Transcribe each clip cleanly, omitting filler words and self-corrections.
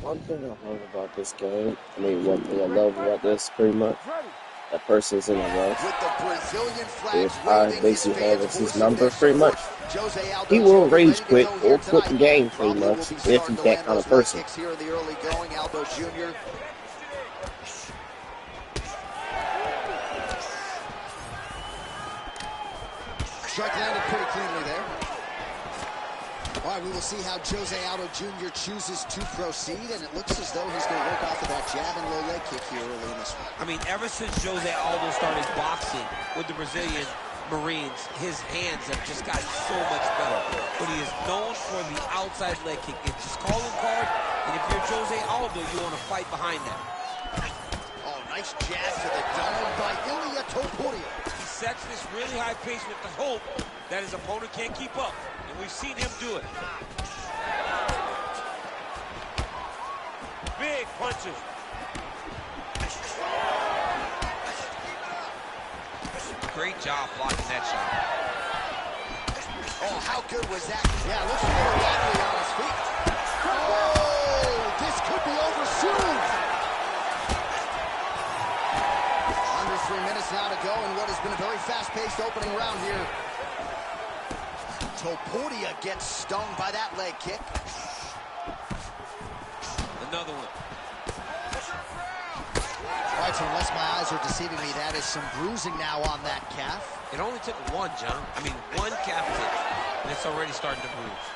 One thing I love about this game, I mean, one thing I love about this pretty much, that person's in a rush. If I basically have his number pretty much, he will rage quit or quit the game pretty much if he's that kind of person. Strike landed pretty cleanly there. All right, we will see how Jose Aldo Jr. chooses to proceed, and it looks as though he's going to work off of that jab and low leg kick here early in this one. I mean, ever since Jose Aldo started boxing with the Brazilian Marines, his hands have just gotten so much better. But he is known for the outside leg kick. It's his calling card, and if you're Jose Aldo, you want to fight behind that. Oh, nice jab to the dome by Ilia Topuria. He sets this really high pace with the hope that his opponent can't keep up. And we've seen him do it. Big punches. Great job blocking that shot. Oh, how good was that? Yeah, looks a little wobbly on his feet. Oh, this could be over soon. Under 3 minutes now to go in what has been a very fast-paced opening round here. Topuria gets stung by that leg kick. Another one. All right, so unless my eyes are deceiving me, that is some bruising now on that calf. It only took one, John. I mean, one calf kick, and it's already starting to bruise.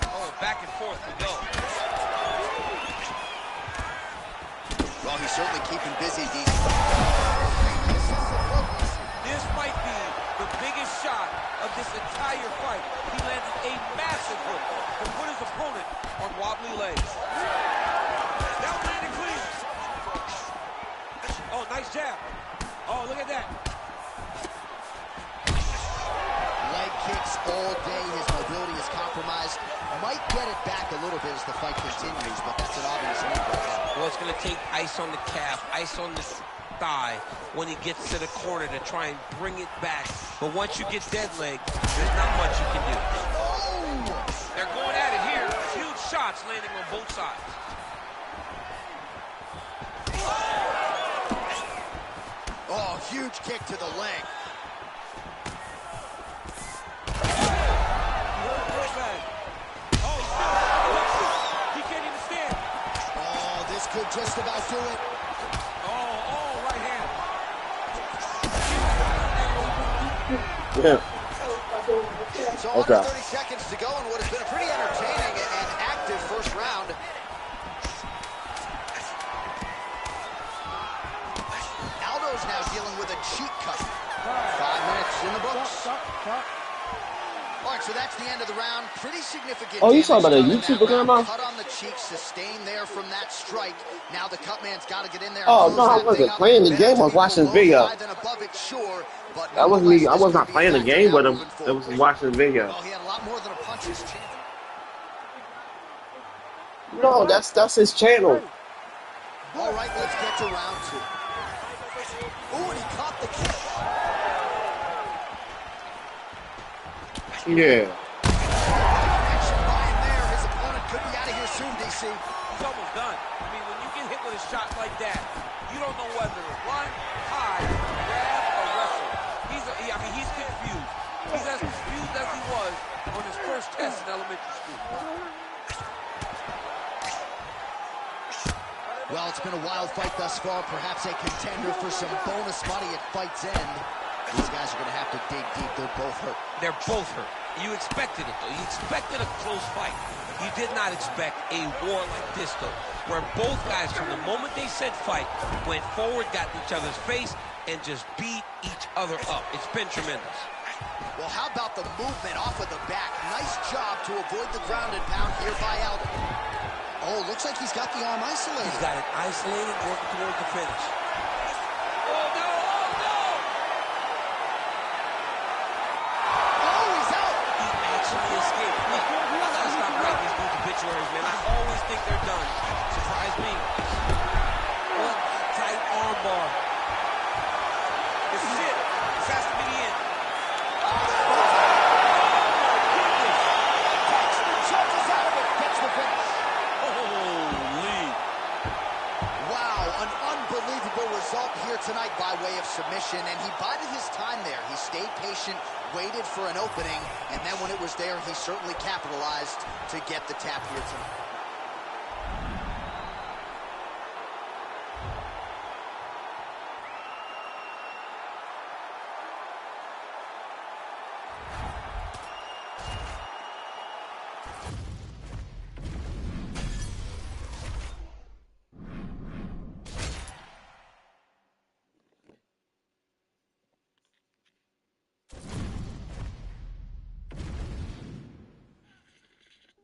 Oh, back and forth we go. Well, he's certainly keeping busy, DC. This might be the biggest shot of this entire fight. He landed a massive hook to put his opponent on wobbly legs. That one landed clean. Oh, nice jab. Oh, look at that. Leg kicks all day. His mobility is compromised. Might get it back a little bit as the fight continues, but that's an obvious move right now. Well, it's going to take ice on the calf, ice on the thigh when he gets to the corner to try and bring it back. But once you get dead leg, there's not much you can do. Oh! They're going at it here. Huge shots landing on both sides. Oh, huge kick to the leg. He can't even stand. Oh, this could just about do it. Oh, right hand. Yeah. So under 30 seconds to go in what has been a pretty entertaining and active first round. Aldo's now dealing with a cheek cut. 5 minutes in the books. All right, so that's the end of the round. Pretty significant. Oh, you saw about a YouTuber grandma? Cut on the cheek, sustained there from that strike. Now the cut man's got to get in there. Oh no, I wasn't playing the game. I was watching the video. That wasn't me. I was not playing the game with him. I was watching the video. Well, he had a lot more than a puncher's chance. No, that's his channel. All right, let's get to round two. Ooh, and he caught the kick. Yeah. Action by him there. His opponent could be out of here soon, DC. He's almost done. I mean, when you get hit with a shot like that, you don't know whether to run, hide, grab, or wrestle. He's confused. He's as confused as he was on his first test in elementary school. Well, it's been a wild fight thus far. Perhaps a contender for some bonus money at fight's end. These guys are going to have to dig deep. They're both hurt. They're both hurt. You expected it, though. You expected a close fight. You did not expect a war like this, though, where both guys, from the moment they said fight, went forward, got in each other's face, and just beat each other up. It's been tremendous. Well, how about the movement off of the back? Nice job to avoid the ground and pound here by Aldo. Oh, looks like he's got the arm isolated. He's got it isolated, working towards the finish. Man, I always think they're done. Surprise me. What tight arm bar. This is it. This has to be the end. submission, and he bided his time there. He stayed patient, waited for an opening, and then when it was there, he certainly capitalized to get the tap here tonight.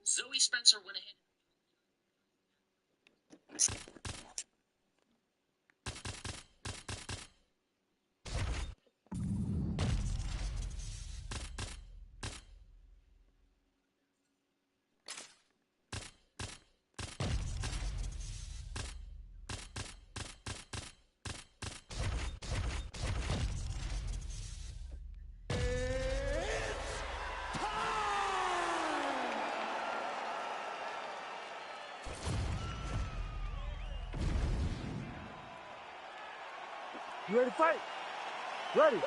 Zoe Spencer went ahead. You ready to fight? Ready.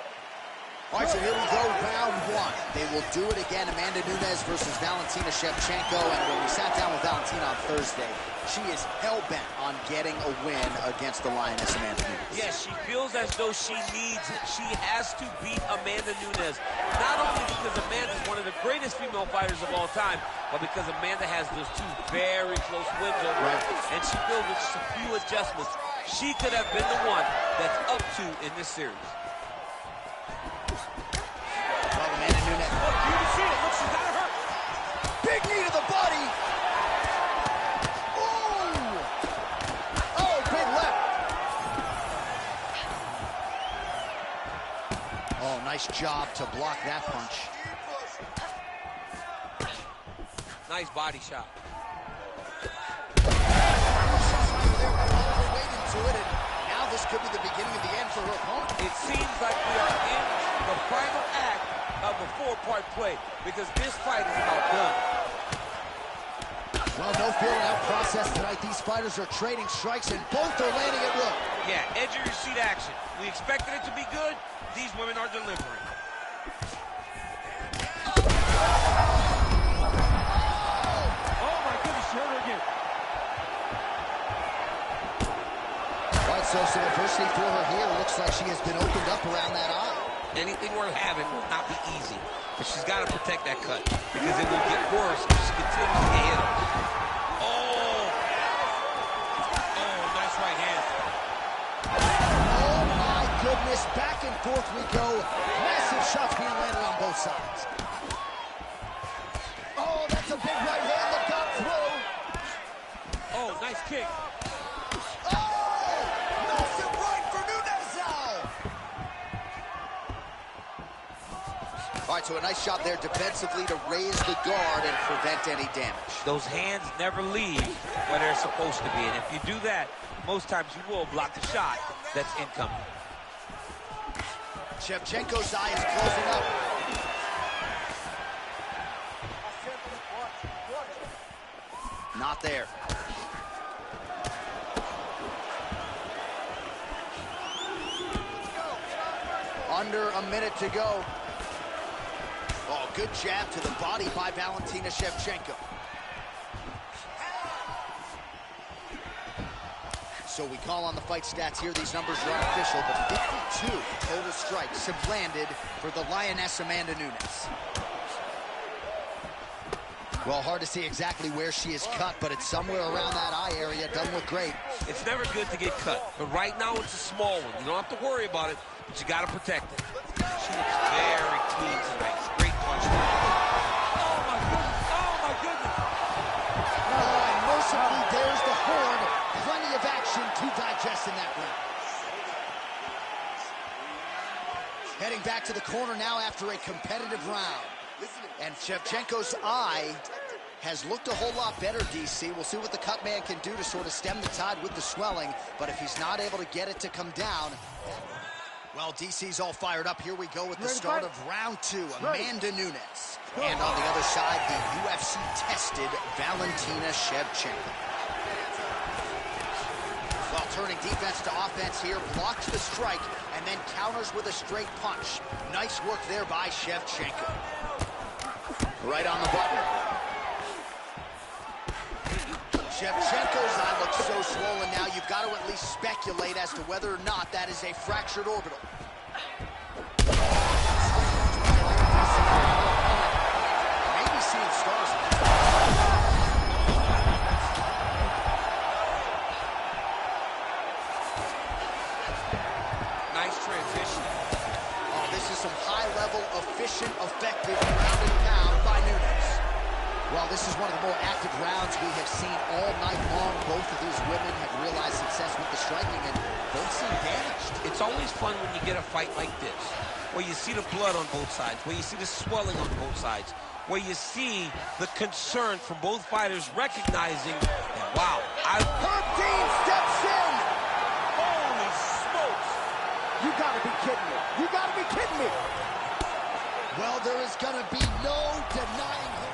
All right, so here we go, round one. They will do it again, Amanda Nunes versus Valentina Shevchenko. And when we sat down with Valentina on Thursday, she is hell-bent on getting a win against the Lioness Amanda Nunes. Yes, she feels as though she needs it. She has to beat Amanda Nunes. Not only because Amanda is one of the greatest female fighters of all time, but because Amanda has those two very close wins over her. And she feels with just a few adjustments, she could have been the one that's up to in this series. Well, Amanda Nunes. Look, you can see it. Look, she's got her hurt. Big knee to the body. Ooh. Oh, big left. Oh, nice job to block that punch. Nice body shot. Now this could be the beginning of the end for her opponent. It seems like we are in the final act of a four-part play because this fight is about done. Well, no feeling-out process tonight. These fighters are trading strikes, and both are landing at will. Yeah, edge of your seat action. We expected it to be good. These women are delivering. Oh my goodness, she hurt her again. So some adversity for her here. Looks like she has been opened up around that eye. Anything worth having will not be easy, but she's got to protect that cut because it will get worse if she continues to get hit. Oh, nice right hand. Oh my goodness, back and forth we go. Massive shots being landed on both sides. Oh, that's a big right hand that got through. Oh, nice kick. All right, so a nice shot there defensively to raise the guard and prevent any damage. Those hands never leave where they're supposed to be, and if you do that, most times you will block the shot that's incoming. Shevchenko's eye is closing up. Not there. Under a minute to go. Oh, good jab to the body by Valentina Shevchenko. So we call on the fight stats here. These numbers are unofficial, but 52 total strikes have landed for the Lioness Amanda Nunes. Well, hard to see exactly where she is cut, but it's somewhere around that eye area. Doesn't look great. It's never good to get cut, but right now it's a small one. You don't have to worry about it, but you got to protect it. She looks very clean tonight. Great punch. Oh, my goodness. Oh, my goodness. Oh, and mercifully, there's the horn. Plenty of action to digest in that round. Heading back to the corner now after a competitive round. And Shevchenko's eye has looked a whole lot better, DC. We'll see what the cut man can do to sort of stem the tide with the swelling, but if he's not able to get it to come down... Well, DC's all fired up. Here we go with the start of round two. Amanda Nunes. And on the other side, the UFC-tested Valentina Shevchenko. Well, Oh, turning defense to offense here, blocks the strike, and then counters with a straight punch. Nice work there by Shevchenko. Right on the button. Shevchenko's eye looks so swollen now, you've got to at least speculate as to whether or not that is a fractured orbital. Maybe seeing stars. Nice transition. Oh, this is some high-level, efficient, effective ground and pound by Nunes. Well, this is one of the more active rounds we have seen all night long. Both of these women have realized success with the striking, and both seem damaged. It's always fun when you get a fight like this, where you see the blood on both sides, where you see the swelling on both sides, where you see the concern from both fighters recognizing that, wow, Herb Dean steps in! holy smokes! You gotta be kidding me. You gotta be kidding me. Well, there is going to be no denying him.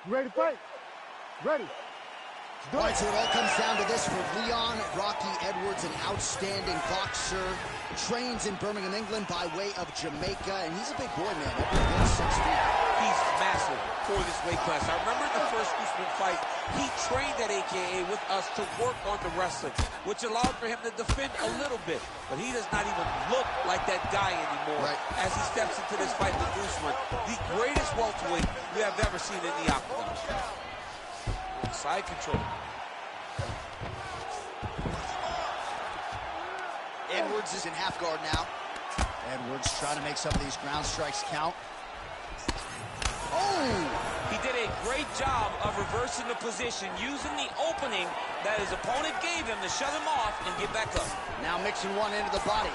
You ready to fight? Ready. All right, so it all comes down to this for Leon Rocky Edwards, an outstanding boxer. Trains in Birmingham, England by way of Jamaica, and he's a big boy, man. Every 6 feet. He's massive for this weight class. I remember the first Usman fight, he trained at AKA with us to work on the wrestling, which allowed for him to defend a little bit. But he does not even look like that guy anymore as he steps into this fight with Usman, the greatest welterweight we have ever seen in the octagon. Side control. Edwards is in half guard now. Edwards trying to make some of these ground strikes count. Oh! He did a great job of reversing the position, using the opening that his opponent gave him to shut him off and get back up. Now mixing one into the body.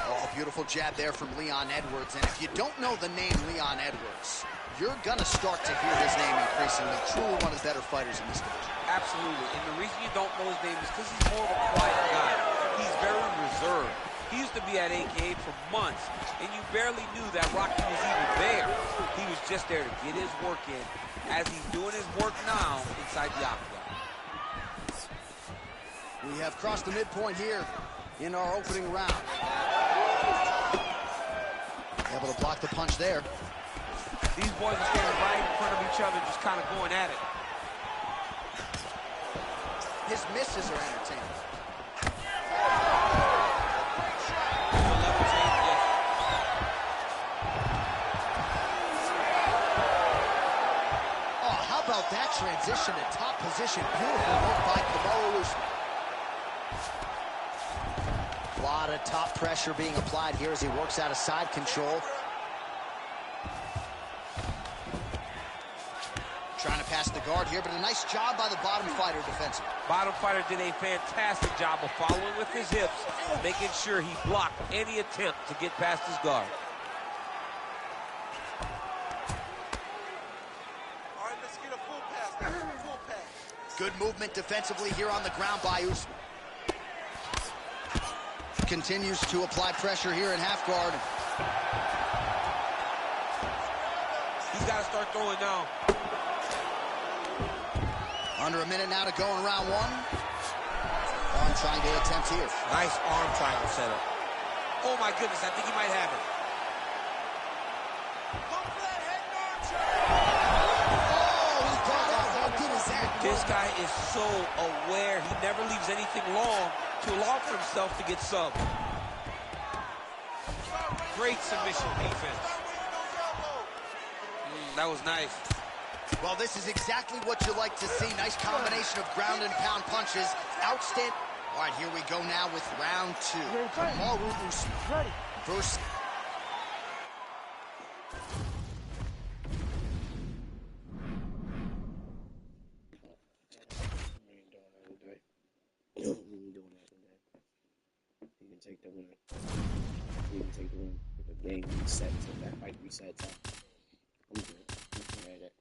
Oh, beautiful jab there from Leon Edwards. And if you don't know the name Leon Edwards, you're going to start to hear his name increasingly. Truly one of the better fighters in this division. Absolutely. And the reason you don't know his name is because he's more of a quiet guy. He's very reserved. He used to be at AKA for months, and you barely knew that Rocky was even there. He was just there to get his work in, as he's doing his work now inside the octagon. We have crossed the midpoint here in our opening round. Able to block the punch there. These boys are standing right in front of each other, just kind of going at it. His misses are entertaining. Oh, how about that transition to top position? Beautiful work by Kamaru Usman. A lot of top pressure being applied here as he works out of side control. Trying to pass the guard here, but a nice job by the bottom fighter defensively. Bottom fighter did a fantastic job of following with his hips, making sure he blocked any attempt to get past his guard. All right, let's get a full pass now. Full pass. Good movement defensively here on the ground by Usman. Continues to apply pressure here in half guard. He's got to start throwing now. Under a minute now to go in round one. Arm triangle attempt here. Nice arm triangle setup. Oh my goodness, I think he might have it. Oh, he got out. How good is that? This guy is so aware. He never leaves anything long to allow for himself to get subbed. Great submission defense. That was nice. Well, this is exactly what you like to see. Nice combination of ground and pound punches. Outstanding. All right, here we go now with round 2. Kamaru Usman versus... You ain't doing that today. You can take the win. You can take the win. The game resets. If that fight resets, I'm good. You can have that.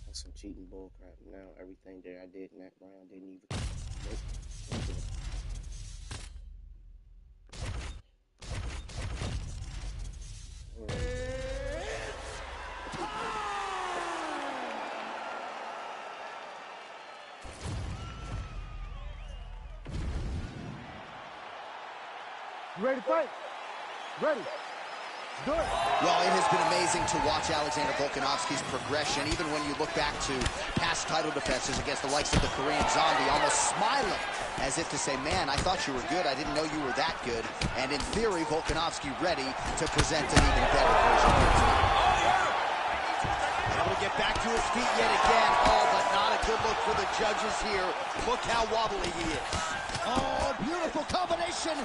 That's some cheating bull crap. Now everything that I did in that round didn't even. Nope. I'm good. You ready to fight? Ready. Do it. Well, it has been amazing to watch Alexander Volkanovski's progression, even when you look back to past title defenses against the likes of the Korean Zombie, almost smiling, as if to say, man, I thought you were good. I didn't know you were that good. And in theory, Volkanovski ready to present an even better version here tonight. Able to get back to his feet yet again. Oh, but not a good look for the judges here. Look how wobbly he is. Oh, beautiful combination.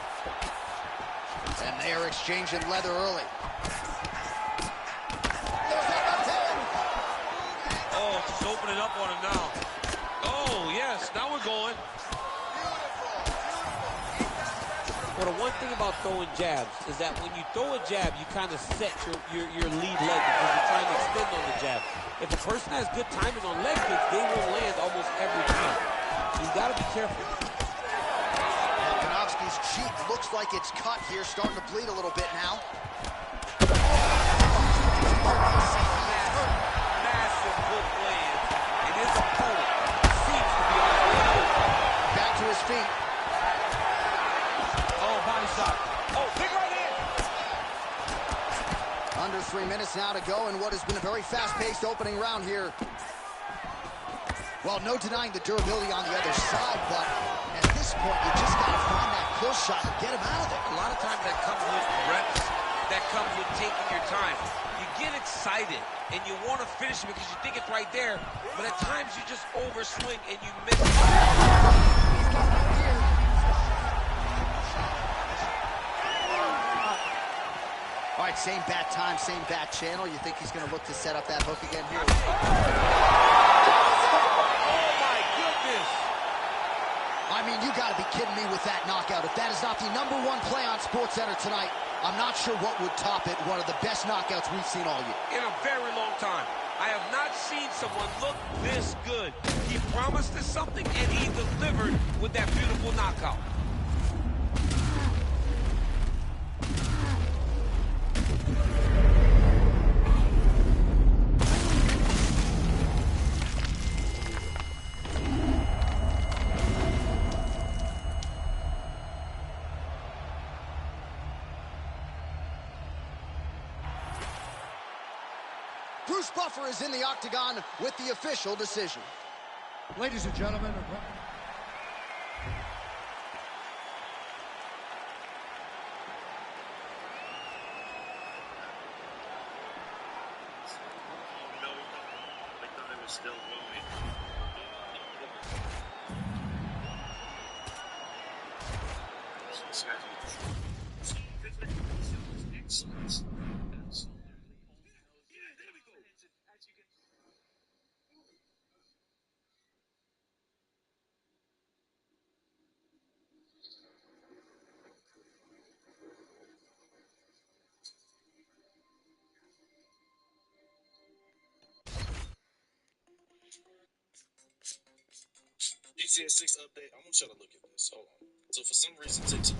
And they are exchanging leather early. Oh, just opening up on him now. Oh, yes, now we're going. Well, the one thing about throwing jabs is that when you throw a jab, you kind of set your lead leg because you're trying to extend on the jab. If a person has good timing on leg kicks, they will land almost every time. So you got to be careful. Volkanovski's cheek looks like it's cut here, starting to bleed a little bit now. Massive hook lands, and his opponent seems to be on the way. Back to his feet. Oh, body shot. Oh, big right hand. Under 3 minutes now to go in what has been a very fast-paced opening round here. Well, no denying the durability on the other side, but at this point, you just got to find that pull shot and get him out of there. A lot of times that comes with reps, that comes with taking your time. You get excited, and you want to finish it because you think it's right there, but at times you just overswing and you miss it. All right, same bat time, same bat channel. You think he's going to look to set up that hook again here? I mean, you got to be kidding me with that knockout. If that is not the #1 play on SportsCenter tonight, I'm not sure what would top it. One of the best knockouts we've seen all year. In a very long time. I have not seen someone look this good. He promised us something, and he delivered with that beautiful knockout. Bruce Buffer is in the octagon with the official decision. Ladies and gentlemen. Still going. Excellent. GTA 6 update. I want y'all to look at this. Hold on. So for some reason, TikTok.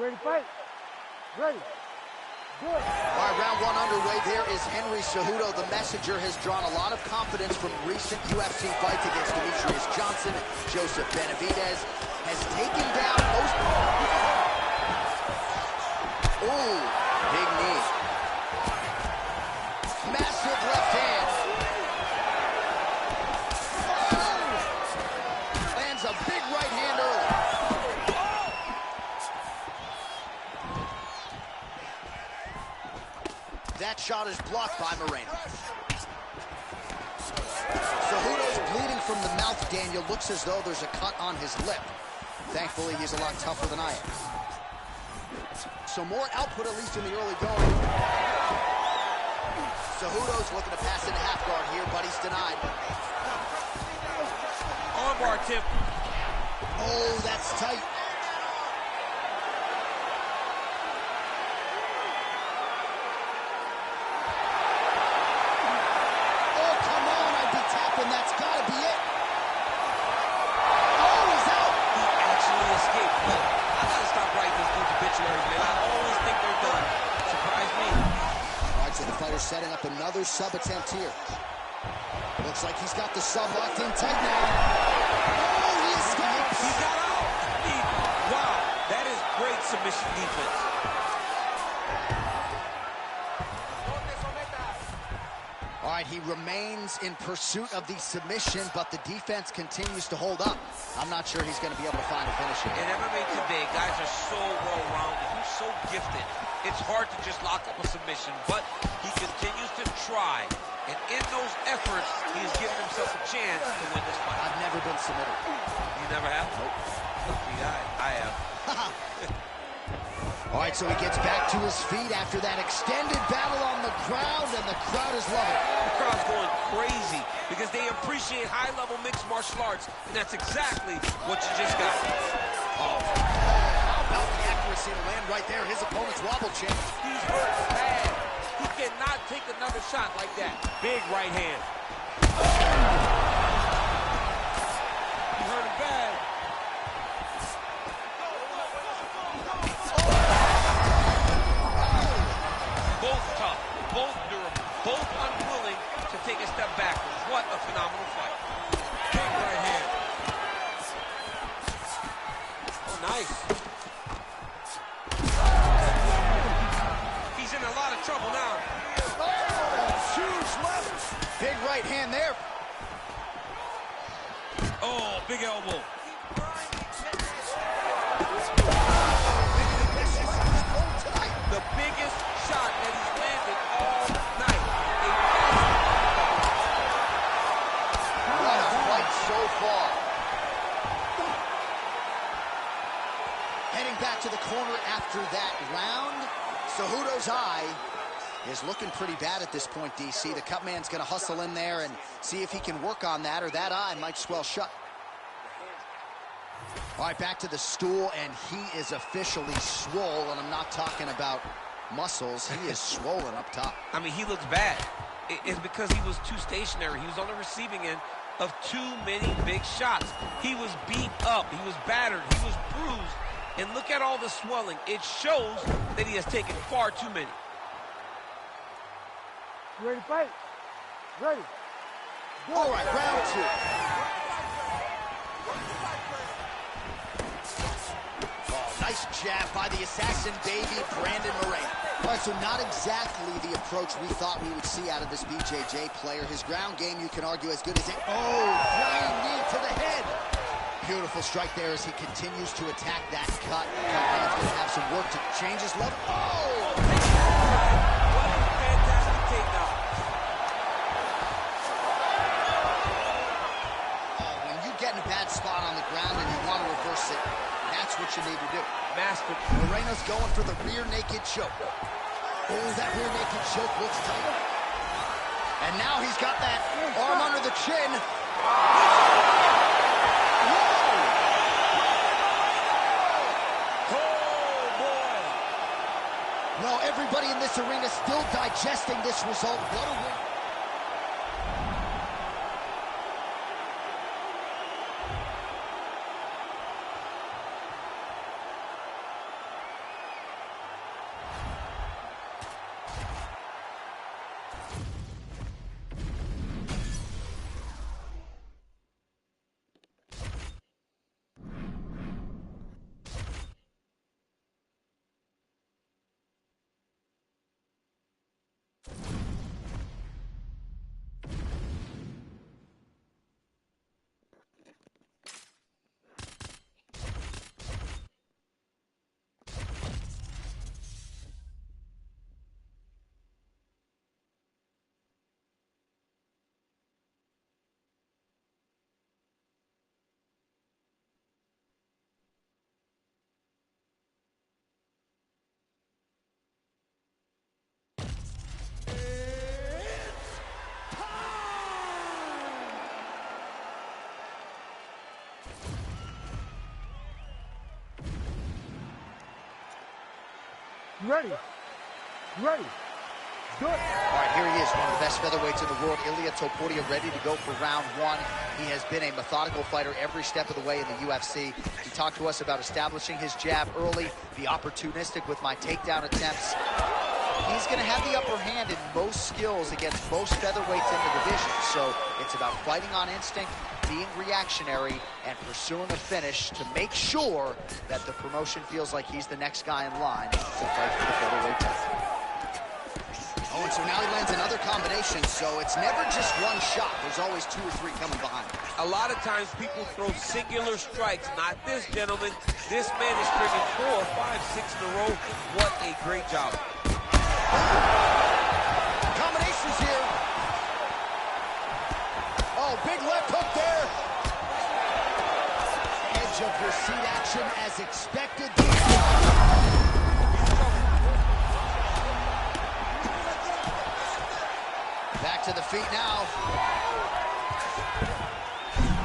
Ready to fight? Ready. Good. All right, round one underway. There is Henry Cejudo. The messenger has drawn a lot of confidence from recent UFC fights against Demetrius Johnson. Joseph Benavidez has taken down most... Oh, big knee. Massive left hand. Oh! Lands a big right hand early. That shot is blocked by Moreno. Cejudo's bleeding from the mouth, Daniel. Looks as though there's a cut on his lip. Thankfully, he's a lot tougher than I am. So more output, at least in the early going. Cejudo's looking to pass into half guard here, but he's denied. Armbar, Tim. Oh, that's tight. Oh, come on, I'd be tapping. That's got to be it. Oh, he's out. He actually escaped. Look, I gotta stop writing these dudes obituaries, man. I always think they're done. Surprise me. All right, so the fighter's setting up another sub attempt here. Looks like he's got the sub locked in tight now. Oh, he escapes. He got out. Wow, that is great submission defense. All right, he remains in pursuit of the submission, but the defense continues to hold up. I'm not sure he's going to be able to find a finish here. In MMA today, guys are so well-rounded. He's so gifted. It's hard to just lock up a submission, but he continues to try. And in those efforts, he's given himself a chance to win this fight. I've never been submitted. You never have? Nope. Lucky guy. I have. All right, so he gets back to his feet after that extended battle on the ground, and the crowd is loving it. The crowd's going crazy because they appreciate high-level mixed martial arts, and that's exactly what you just got. Oh, how about the accuracy to land right there? His opponent's wobble chin. He's hurt bad. He cannot take another shot like that. Big right hand. He hurt him bad. Both tough, both durable, both unwilling to take a step backwards. What a phenomenal fight. Big right hand. Oh, nice. He's in a lot of trouble now. Oh, huge left. Big right hand there. Oh, big elbow. The biggest shot that he's landed all night. What a fight so far. Heading back to the corner after that round. Cejudo's eye is looking pretty bad at this point, DC. The cut man's going to hustle in there and see if he can work on that, or that eye might swell shut. All right, back to the stool, and he is officially swole, and I'm not talking about muscles. He is swollen up top. I mean, he looks bad. It's because he was too stationary. He was on the receiving end of too many big shots. He was beat up. He was battered. He was bruised. And look at all the swelling. It shows that he has taken far too many. Ready to fight? Ready. Good. All right, round two. Nice jab by the assassin baby, Brandon Moreno. All right, so not exactly the approach we thought we would see out of this BJJ player. His ground game, you can argue, as good as it. Oh, flying knee to the head. Beautiful strike there as he continues to attack that cut. Man's going to have some work to change his level. Oh! What a fantastic takedown. Oh, when you get in a bad spot on the ground and you want to reverse it, that's what you need to do. Master. Moreno's going for the rear naked choke. Oh, that rear naked choke looks tight. And now he's got that arm under the chin. Well, everybody in this arena still digesting this result. What a win. Ready. Ready. Good. All right, here he is, one of the best featherweights in the world, Ilia Topuria, ready to go for round one. He has been a methodical fighter every step of the way in the UFC. He talked to us about establishing his jab early, be opportunistic with my takedown attempts. He's going to have the upper hand in most skills against most featherweights in the division. So it's about fighting on instinct, being reactionary, and pursuing a finish to make sure that the promotion feels like he's the next guy in line to fight for the featherweight title. Oh, and so now he lands another combination, so it's never just one shot. There's always 2 or 3 coming behind. A lot of times people throw singular strikes. Not this gentleman. This man is stringing 4, 5, 6 in a row. What a great job. Combinations here. Oh, big left hook there. Edge of your seat action as expected. Back to the feet now.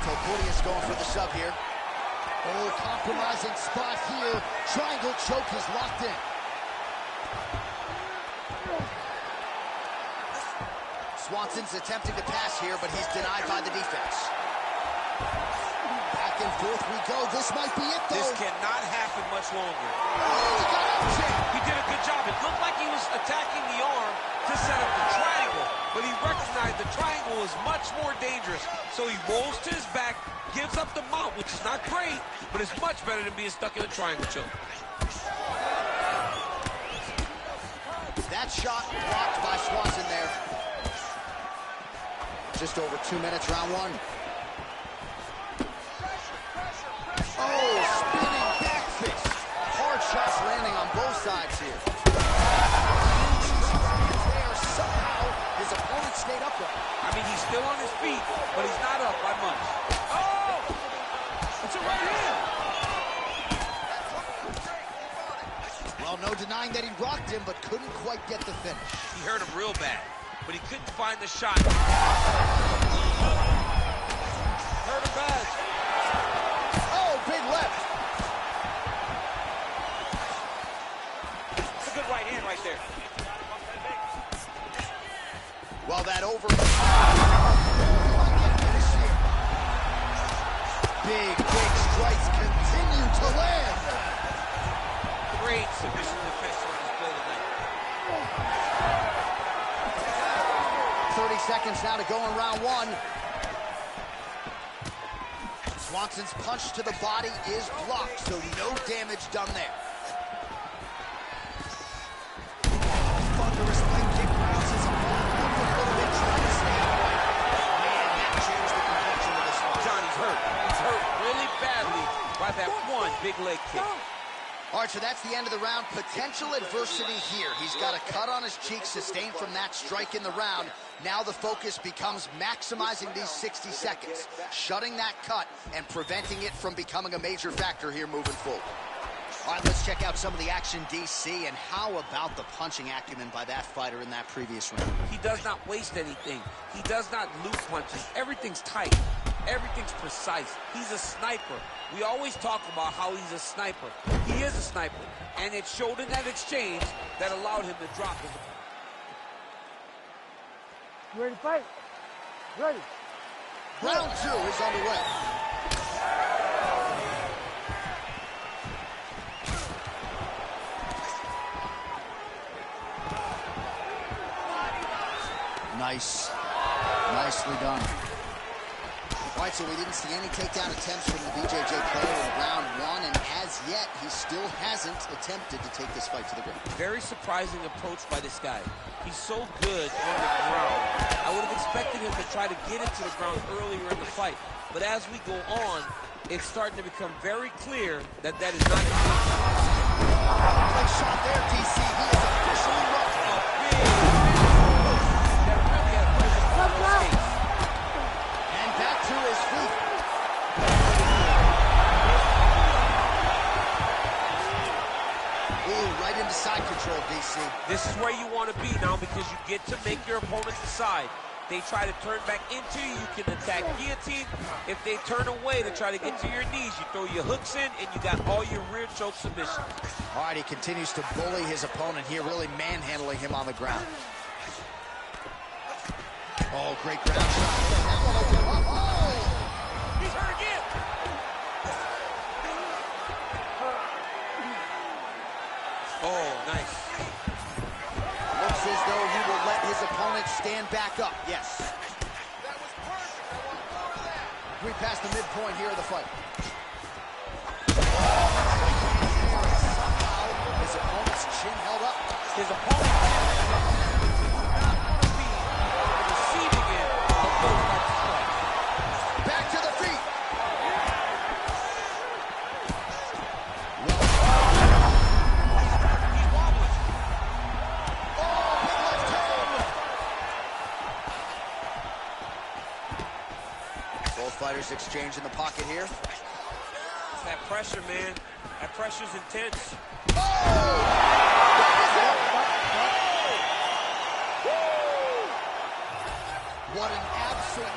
Topuria's going for the sub here. Oh, compromising spot here. Triangle choke is locked in. Swanson's attempting to pass here, but he's denied by the defense. Back and forth we go. This might be it, though. This cannot happen much longer. Oh, he got out check. He did a good job. It looked like he was attacking the arm to set up the triangle, but he recognized the triangle is much more dangerous, so he rolls to his back, gives up the mount, which is not great, but it's much better than being stuck in a triangle choke. That shot blocked by Swanson there. Just over 2 minutes, round one. Oh, spinning back fist. Hard shots landing on both sides here. There, somehow, his opponent stayed upright. I mean, he's still on his feet, but he's not up by much. Oh! It's a right hand! Well, no denying that he rocked him, but couldn't quite get the finish. He hurt him real bad, but he couldn't find the shot. Hurt him bad. Oh, big left. It's a good right hand right there. Well, that over. Big strikes continue to land. Great submission defense on his play tonight. 30 seconds now to go in round one. Swanson's punch to the body is blocked, so no damage done there. Thunderous leg kick bounces a little bit, trying to stay upright. Man, that changed the complexion of this fight. Johnny's hurt. He's hurt really badly by that one big leg kick. All right, so that's the end of the round. Potential adversity here. He's got a cut on his cheek sustained from that strike in the round. Now the focus becomes maximizing these 60 seconds, shutting that cut and preventing it from becoming a major factor here moving forward. All right, let's check out some of the action, DC, and how about the punching acumen by that fighter in that previous round? He does not waste anything. He does not loop punches. Everything's tight. Everything's precise. He's a sniper. We always talk about how he's a sniper. He is a sniper, and it showed in that exchange that allowed him to drop his. You ready to fight? Ready. Round two is underway. Nicely done. All right, so we didn't see any takedown attempts from the BJJ player in round one, and as yet, he still hasn't attempted to take this fight to the ground. Very surprising approach by this guy. He's so good on the ground. I would have expected him to try to get it to the ground earlier in the fight. But as we go on, it's starting to become very clear that that is not the case. Quick shot there, DC. He is officially roughed. A big that really had put his skates. And back to his feet. Ooh, right into side control, DC. This is where you want to be now because you get to make your opponent decide. they try to turn back into you, you can attack guillotine. If they turn away to try to get to your knees, you throw your hooks in, and you got all your rear choke submissions. All right, he continues to bully his opponent here, really manhandling him on the ground. Oh, great ground shot. He's hurt again. Oh, nice. Looks as though he will let his opponent stand back up. Yes. That was perfect. I want more of that. We passed the midpoint here of the fight. His opponent's chin held up. His opponent not going to be on the receiving end of those types of strikes. Back to the feet. He's wobbling. Oh, big left hand. Both fighters exchange in the pocket here. It's that pressure, man. That pressure's intense. What an absolute...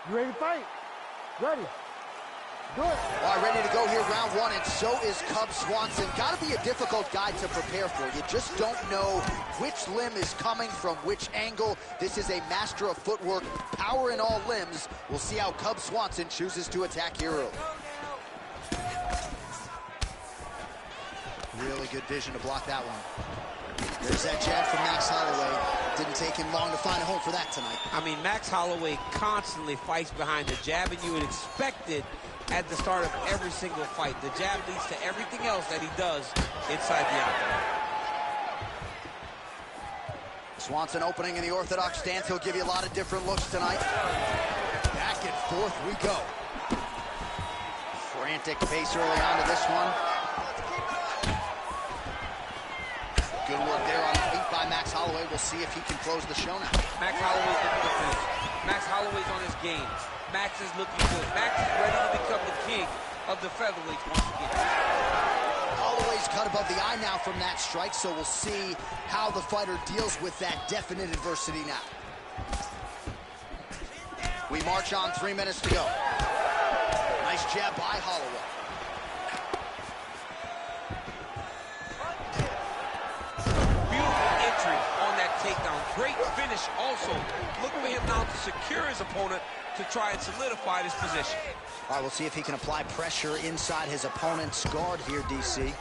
You ready to fight? Ready. Do it. All right, ready to go here, round one, and so is Cub Swanson. Got to be a difficult guy to prepare for. You just don't know which limb is coming from which angle. This is a master of footwork, power in all limbs. We'll see how Cub Swanson chooses to attack here early. Really good vision to block that one. There's that jab from Max Holloway. Didn't take him long to find a home for that tonight. I mean, Max Holloway constantly fights behind the jab, and you would expect it at the start of every single fight. The jab leads to everything else that he does inside the octagon. Swanson opening in the orthodox stance. He'll give you a lot of different looks tonight. Back and forth we go. Frantic pace early on to this one. Good work there on the feet by Max Holloway. We'll see if he can close the show now. Max Holloway's looking to finish. Max Holloway's on his game. Max is looking good. Max is ready to become the king of the featherweights once again. Holloway's cut above the eye now from that strike, so we'll see how the fighter deals with that definite adversity now. We march on, 3 minutes to go. Nice jab by Holloway. Takedown. Great finish also. Look for him now to secure his opponent to try and solidify this position. All right, we'll see if he can apply pressure inside his opponent's guard here, DC.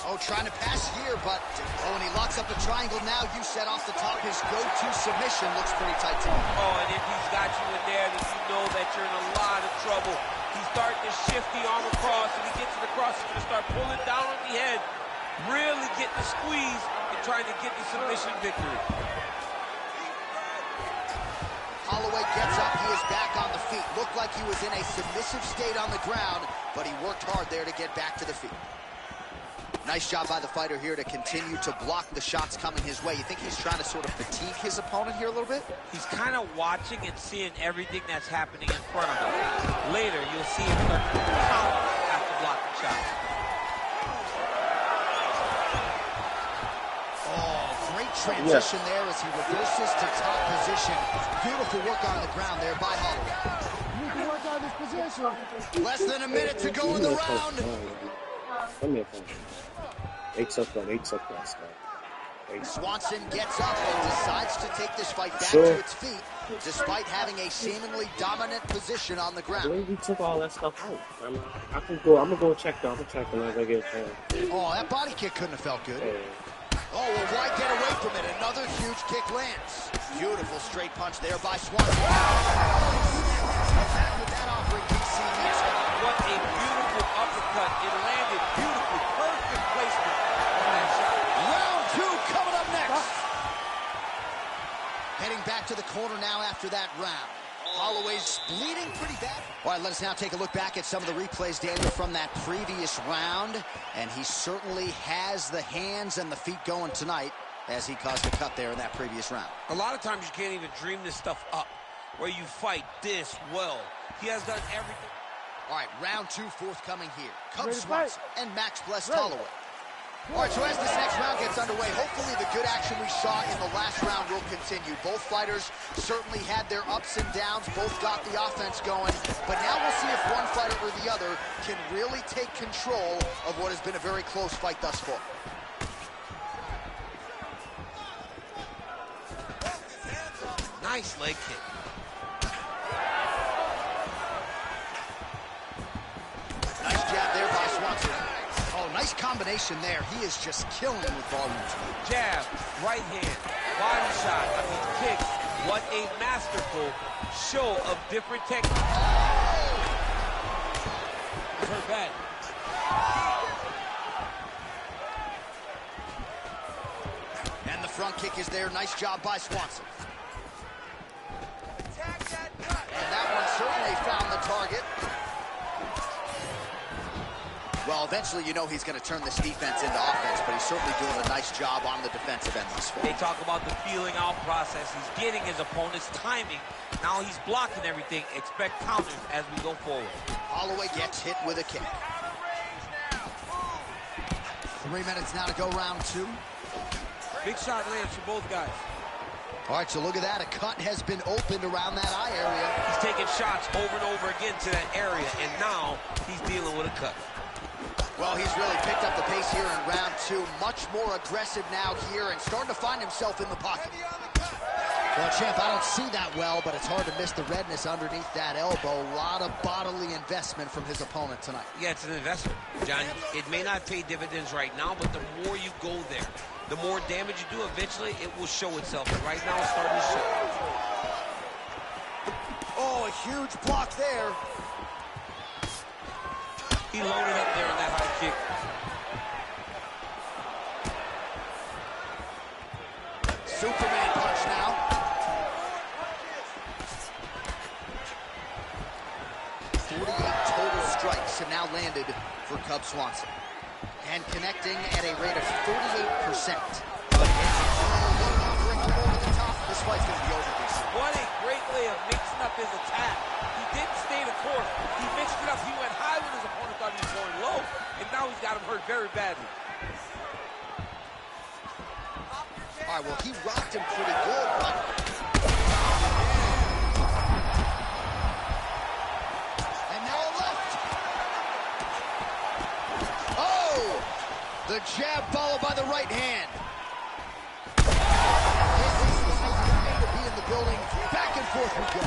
Oh, trying to pass here, but... Oh, and he locks up a triangle now. You said off the top his go-to submission looks pretty tight to him. Oh, and if he's got you in there, then you know that you're in a lot of trouble. He's starting to shift the arm across, and he gets it across. He's going to start pulling down on the head, really getting the squeeze, trying to get the submission victory. Holloway gets up. He is back on the feet. Looked like he was in a submissive state on the ground, but he worked hard there to get back to the feet. Nice job by the fighter here to continue to block the shots coming his way. You think he's trying to sort of fatigue his opponent here a little bit? He's kind of watching and seeing everything that's happening in front of him. Later, you'll see him start to counter after blocking shots. Transition there as he reverses to top position. Beautiful work on the ground there by Holloway. You need to work on this Position. Less than a minute to go in the round. Come here, fam. They took that stuff. Swanson gets up and decides to take this fight back Sure. to its feet, despite having a seemingly dominant position on the I ground. believe he took all that stuff out. I can go. I'm gonna go check though. I'm gonna check as I get a chance. Oh, that body kick couldn't have felt good. Yeah. Oh, well, why get away from it? Another huge kick lands. Beautiful straight punch there by Swanson. Back with that offering, DC meets her. What a beautiful uppercut. It landed beautifully. Perfect placement on that shot. Round 2 coming up next. Heading back to the corner now after that round. Holloway's bleeding pretty bad. All right, let us now take a look back at some of the replays, Daniel, from that previous round. And he certainly has the hands and the feet going tonight as he caused a cut there in that previous round. A lot of times you can't even dream this stuff up, where you fight this well. He has done everything. All right, round 2 forthcoming here. Cub Ready to Swanson fight? and Max Blessed Ready. Holloway. All right, so as this next round gets underway, hopefully the good action we saw in the last round will continue. Both fighters certainly had their ups and downs. Both got the offense going. But now we'll see if one fighter or the other can really take control of what has been a very close fight thus far. Nice leg kick. Nice jab there by Swanson. Oh, nice combination there. He is just killing with volume. Jab, right hand, body shot. I mean, kicks. What a masterful show of different techniques. Hurt bad. And the front kick is there. Nice job by Swanson. And that one certainly found the target. Well, eventually you know he's going to turn this defense into offense, but he's certainly doing a nice job on the defensive end this They far. talk about the feeling out process. He's getting his opponent's timing. Now he's blocking everything. Expect counters as we go forward. Holloway gets hit with a kick. 3 minutes now to go round 2. Big shot lands for both guys. All right, so look at that. A cut has been opened around that eye area. He's taking shots over and over again to that area, and now he's dealing with a cut. Well, he's really picked up the pace here in round 2. Much more aggressive now here and starting to find himself in the pocket. Well, champ, I don't see that well, but it's hard to miss the redness underneath that elbow. A lot of bodily investment from his opponent tonight. Yeah, it's an investment, John. It may not pay dividends right now, but the more you go there, the more damage you do, eventually it will show itself. And right now it's starting to show. Oh, a huge block there. He loaded up there on that high kick. Superman punch now. Total strikes have now landed for Cub Swanson. And connecting at a rate of 38%. This fight's going to be over this. What a great way of mixing up his attack. He didn't stay the course. He mixed it up. He went high when his opponent thought he was going low. And now he's got him hurt very badly. All right, well, he rocked him pretty good, but... And now a left. Oh! The jab followed by the right hand. To be in the building. Back and forth we go.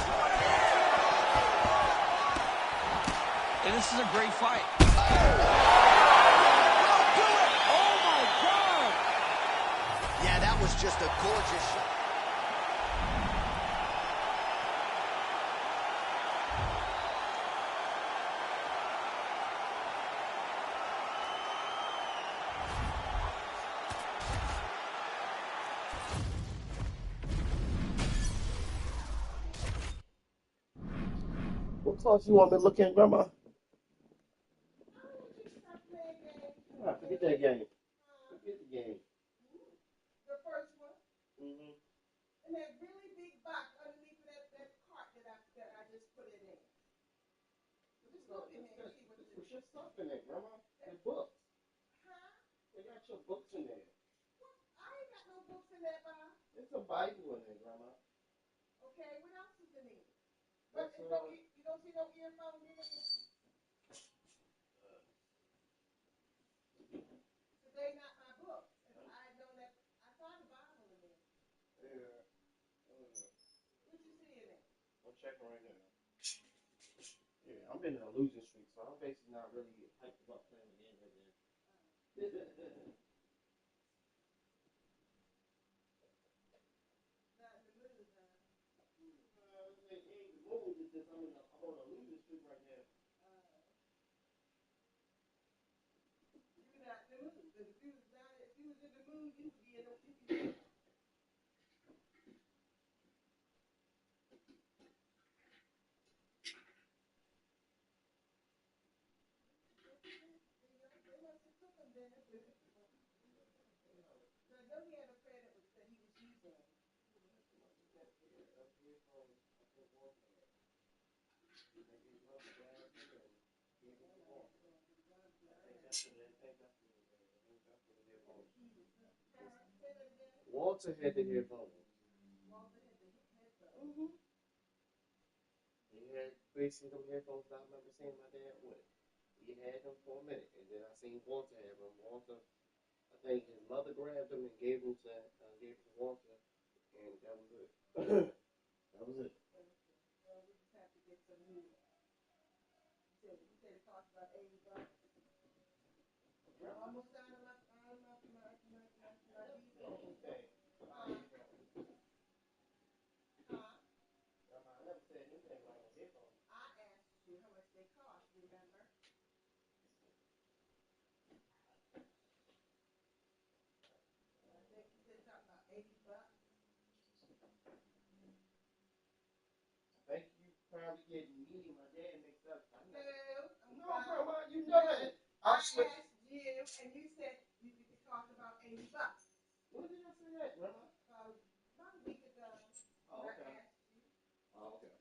And this is a great fight. Yeah, that was just a gorgeous shot. What clothes you want me to look at, Grandma? Ah, forget that game. Forget the game. The first one, Mm-hmm. and that really big box underneath that cart that I just put it in. Just look in there and see what it Put is. your stuff in there, Grandma. The books. Huh? They got your books in there. I ain't got no books in there, Bob. There's a Bible in there, Grandma. Okay, what else is in there? That's, But you don't see no earphones in it. Today not my book. If I had known that, I saw the Bible in there. Yeah. What you see in it? I'm checking right now. Yeah, I'm in a losing streak, so I'm basically not really hyped about playing the game right now. Not in the mood, huh? It ain't the mood, it's just I'm on a losing streak right now. You're not in the mood. Because if you was in the mood, you would be in the mood. They must have took him then. So I know he had a friend that he was using. Walter had the headphones. Walter had the headphones. Mm-hmm. He had basically them headphones that I remember seeing my dad with. He had them for a minute, and then I seen Walter have them. Walter, I think his mother grabbed them and gave them to Walter, and that was it. That was it. Well, we just have to get some new. You said it cost about $80. Almost out of my Okay. Grandma, I never said anything about no headphones. I asked you how much they cost, remember? I think you said something about $80. I think you probably getting me and my dad mixed up. No, Grandma, you know that. I asked you, and you said it cost about $80. When did I say that, Grandma? About a week ago. Oh, okay. I asked you. Oh, okay.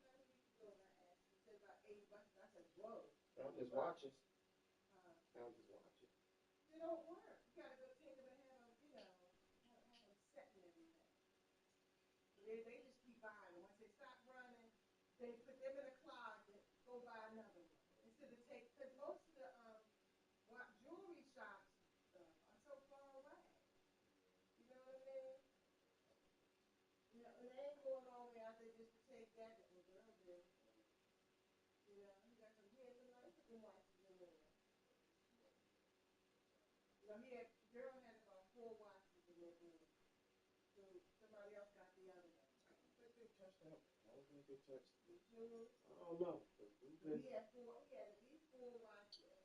About a week ago, I asked you. You said about $80. I said, whoa. I'm just watching. I'm just watching. They don't work. You gotta go take them and have them, have them set and everything. They just keep buying them. Once they stop running, they put them in a closet, go buy another one. Instead of because most of the jewelry shops are so far away. You know what I mean? And they ain't going all the way out there just to take that little girl do. He got some nice looking watches in there. Girl had about 4 watches in there. So somebody else got the other one. I don't think they touched that. I don't think they touched it. The jewelry? I don't know. He had at least 4 watches.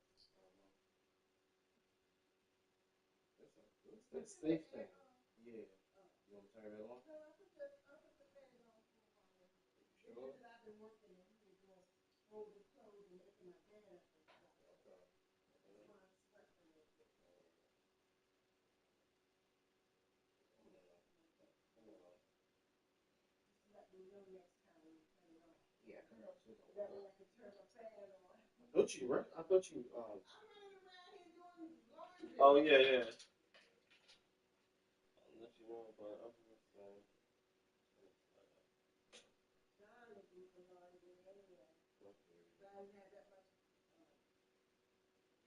That's safe thing. Yeah. You want to turn that off? No, I put the fan on for a while. It's just that I've been working and he was doing folding clothes and making my bed up and stuff. Okay. That's why I'm sweating a little bit. Just let me know next time when you turn it on. Yeah, girl. That way I can turn my fan on. I thought you. I'm running around here doing laundry. Oh yeah. Unless you know, but I'm just saying. John will do some laundry anyway. Okay. So I haven't had that much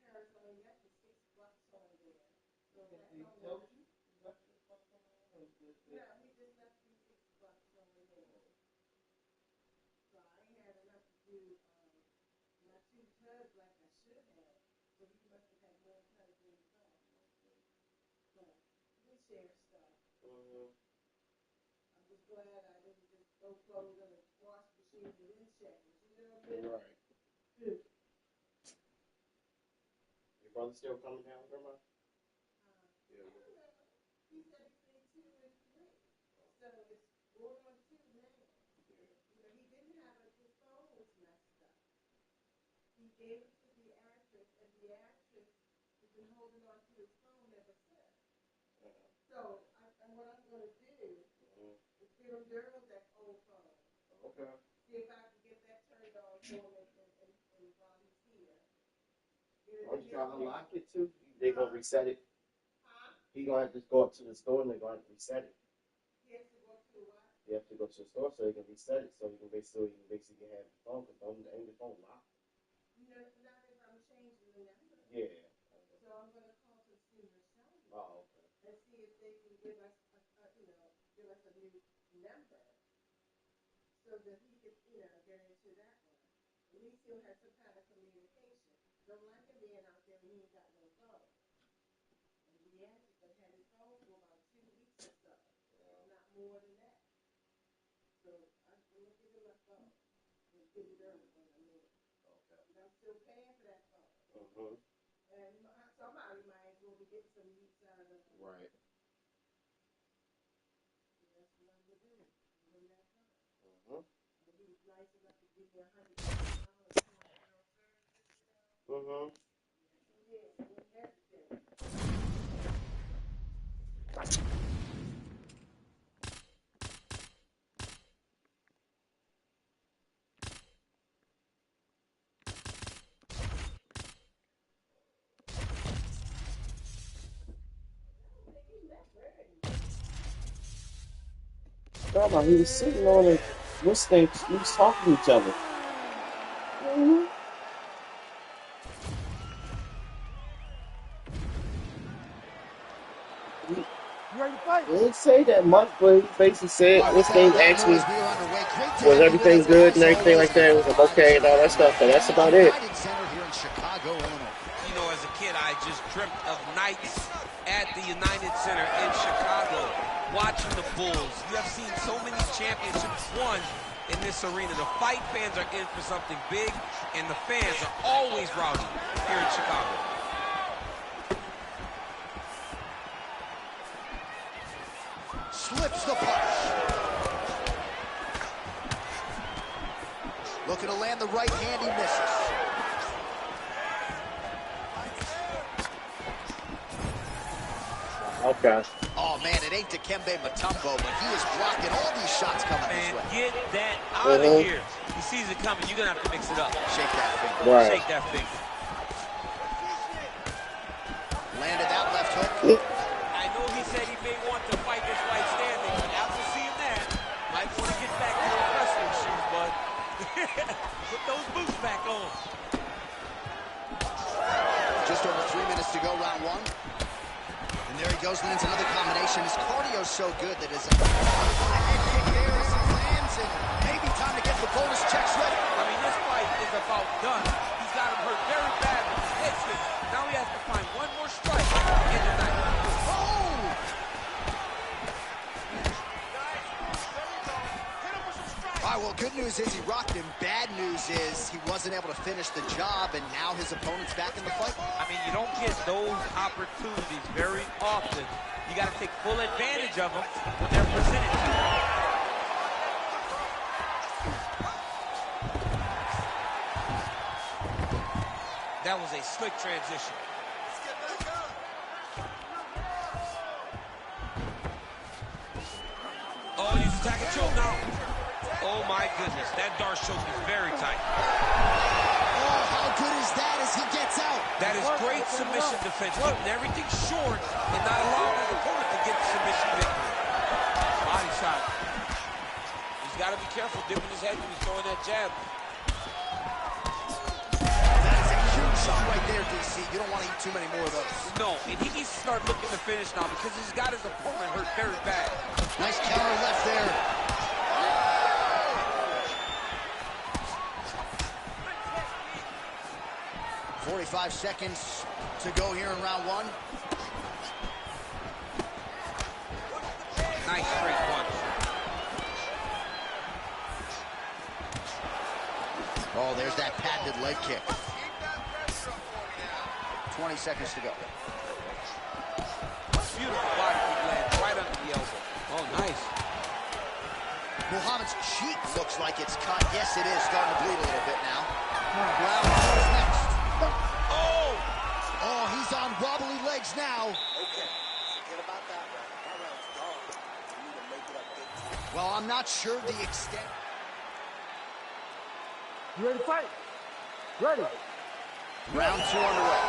Paris on yet. The $6 on there. So that's He only told you? He left you $6 on there? No, he just left me $6 on there. So I ain't had enough to do my 2 tubs like I should have. So he must have had more tubs than he thought. But we share stuff. I'm just glad I didn't just throw clothes in the wash machine and then check it. You know what I mean? Right. Your brother still coming down, Grandma? Yeah. I don't know. He said between 2 and 3. So it's going on 2 now. Yeah. He didn't have his phone was messed up. He gave it to the actress, and the actress has been holding on to his phone ever since. So what I'm going to do is give him Daryl's that old phone. Okay. See if I can get that turned on for him and while he's here. Why don't you try to unlock it too? They gonna reset it. Huh? He gonna have to go up to the store and they're gonna have to reset it. He has to go to what? They You have to go to the store so you can reset it, so you can basically have the phone, because ain't the phone locked. Not if I'm changing the number. Yeah. So I'm going to call consumer service. Oh, okay. And see if they can give us give us a new number so that he could, get into that one. At least he'll have some kind of communication. Don't like him being out there when he ain't got no phone. And he had his phone for about 2 weeks or so. Not more than that. So I'm going to give him a phone. And get it early when I'm in. Okay. And I'm still paying for that phone. Mm-hmm. And somebody might as well be getting some use out of it. Right. So that's what I'm going to do. When that comes. Mm-hmm. And he was nice enough to give me $100 for service. Mm-hmm. Yeah, I wouldn't hesitate. Grandma, he was sitting on a what's thing? We was talking to each other. Mm-hmm. You ready to fight? He didn't say that much, but he basically said this thing asked me, was everything good and everything like that? Was it okay and all that stuff? But that's about it. You know, as a kid, I just dreamt of nights at the United Center in Chicago, watching the Bulls. You have seen so many championships won in this arena. The fight fans are in for something big, and the fans are always rowdy here in Chicago. Slips the punch. Looking to land the right hand, he misses. Okay. Oh, man, it ain't Dikembe Mutombo, but he is blocking all these shots coming this way. Get that out of here. He sees it coming. You're going to have to mix it up. Shake that finger. Right. Shake that finger. Landed that left hook. I know he said he may want to fight this fight standing, but after seeing that, might want to get back to his wrestling shoes, bud. Put those boots back on. Just over 3 minutes to go, round one. And there he goes, lands another combination. His cardio's so good that his head kick there as he lands, and maybe time to get the bonus checks ready. I mean, this fight is about done. He's got him hurt very bad with his head kick. Now he has to find one more strike in the night. Oh! All right, well, good news is he rocked him. Bad news is he wasn't able to finish the job, and now his opponent's back in the fight. I mean, you don't get those opportunities very often. You got to take full advantage of them when they're presented to you. That was a slick transition. Oh, he's attacking choke now. Oh, my goodness. That Darce choke is very tight. Oh, how good is that as he gets out? That is great submission defense, keeping everything short and not allowing his opponent to get the submission victory. Body shot. He's got to be careful dipping his head when he's throwing that jab. That is a huge shot right there, DC. You don't want to eat too many more of those. No, and he needs to start looking to finish now because he's got his opponent hurt very bad. Nice counter left there. 45 seconds to go here in round one. Nice straight punch. Oh, there's that patented leg kick. 20 seconds to go. Beautiful body kick lands right under the elbow. Oh, nice. Muhammad's cheek looks like it's cut. Yes, it is starting to bleed a little bit now. Round two is next. Oh, he's on wobbly legs now. Okay, forget about that round. That round's gone. You need to make it up big time. Well, I'm not sure the extent. You ready to fight? Ready. Round two underway.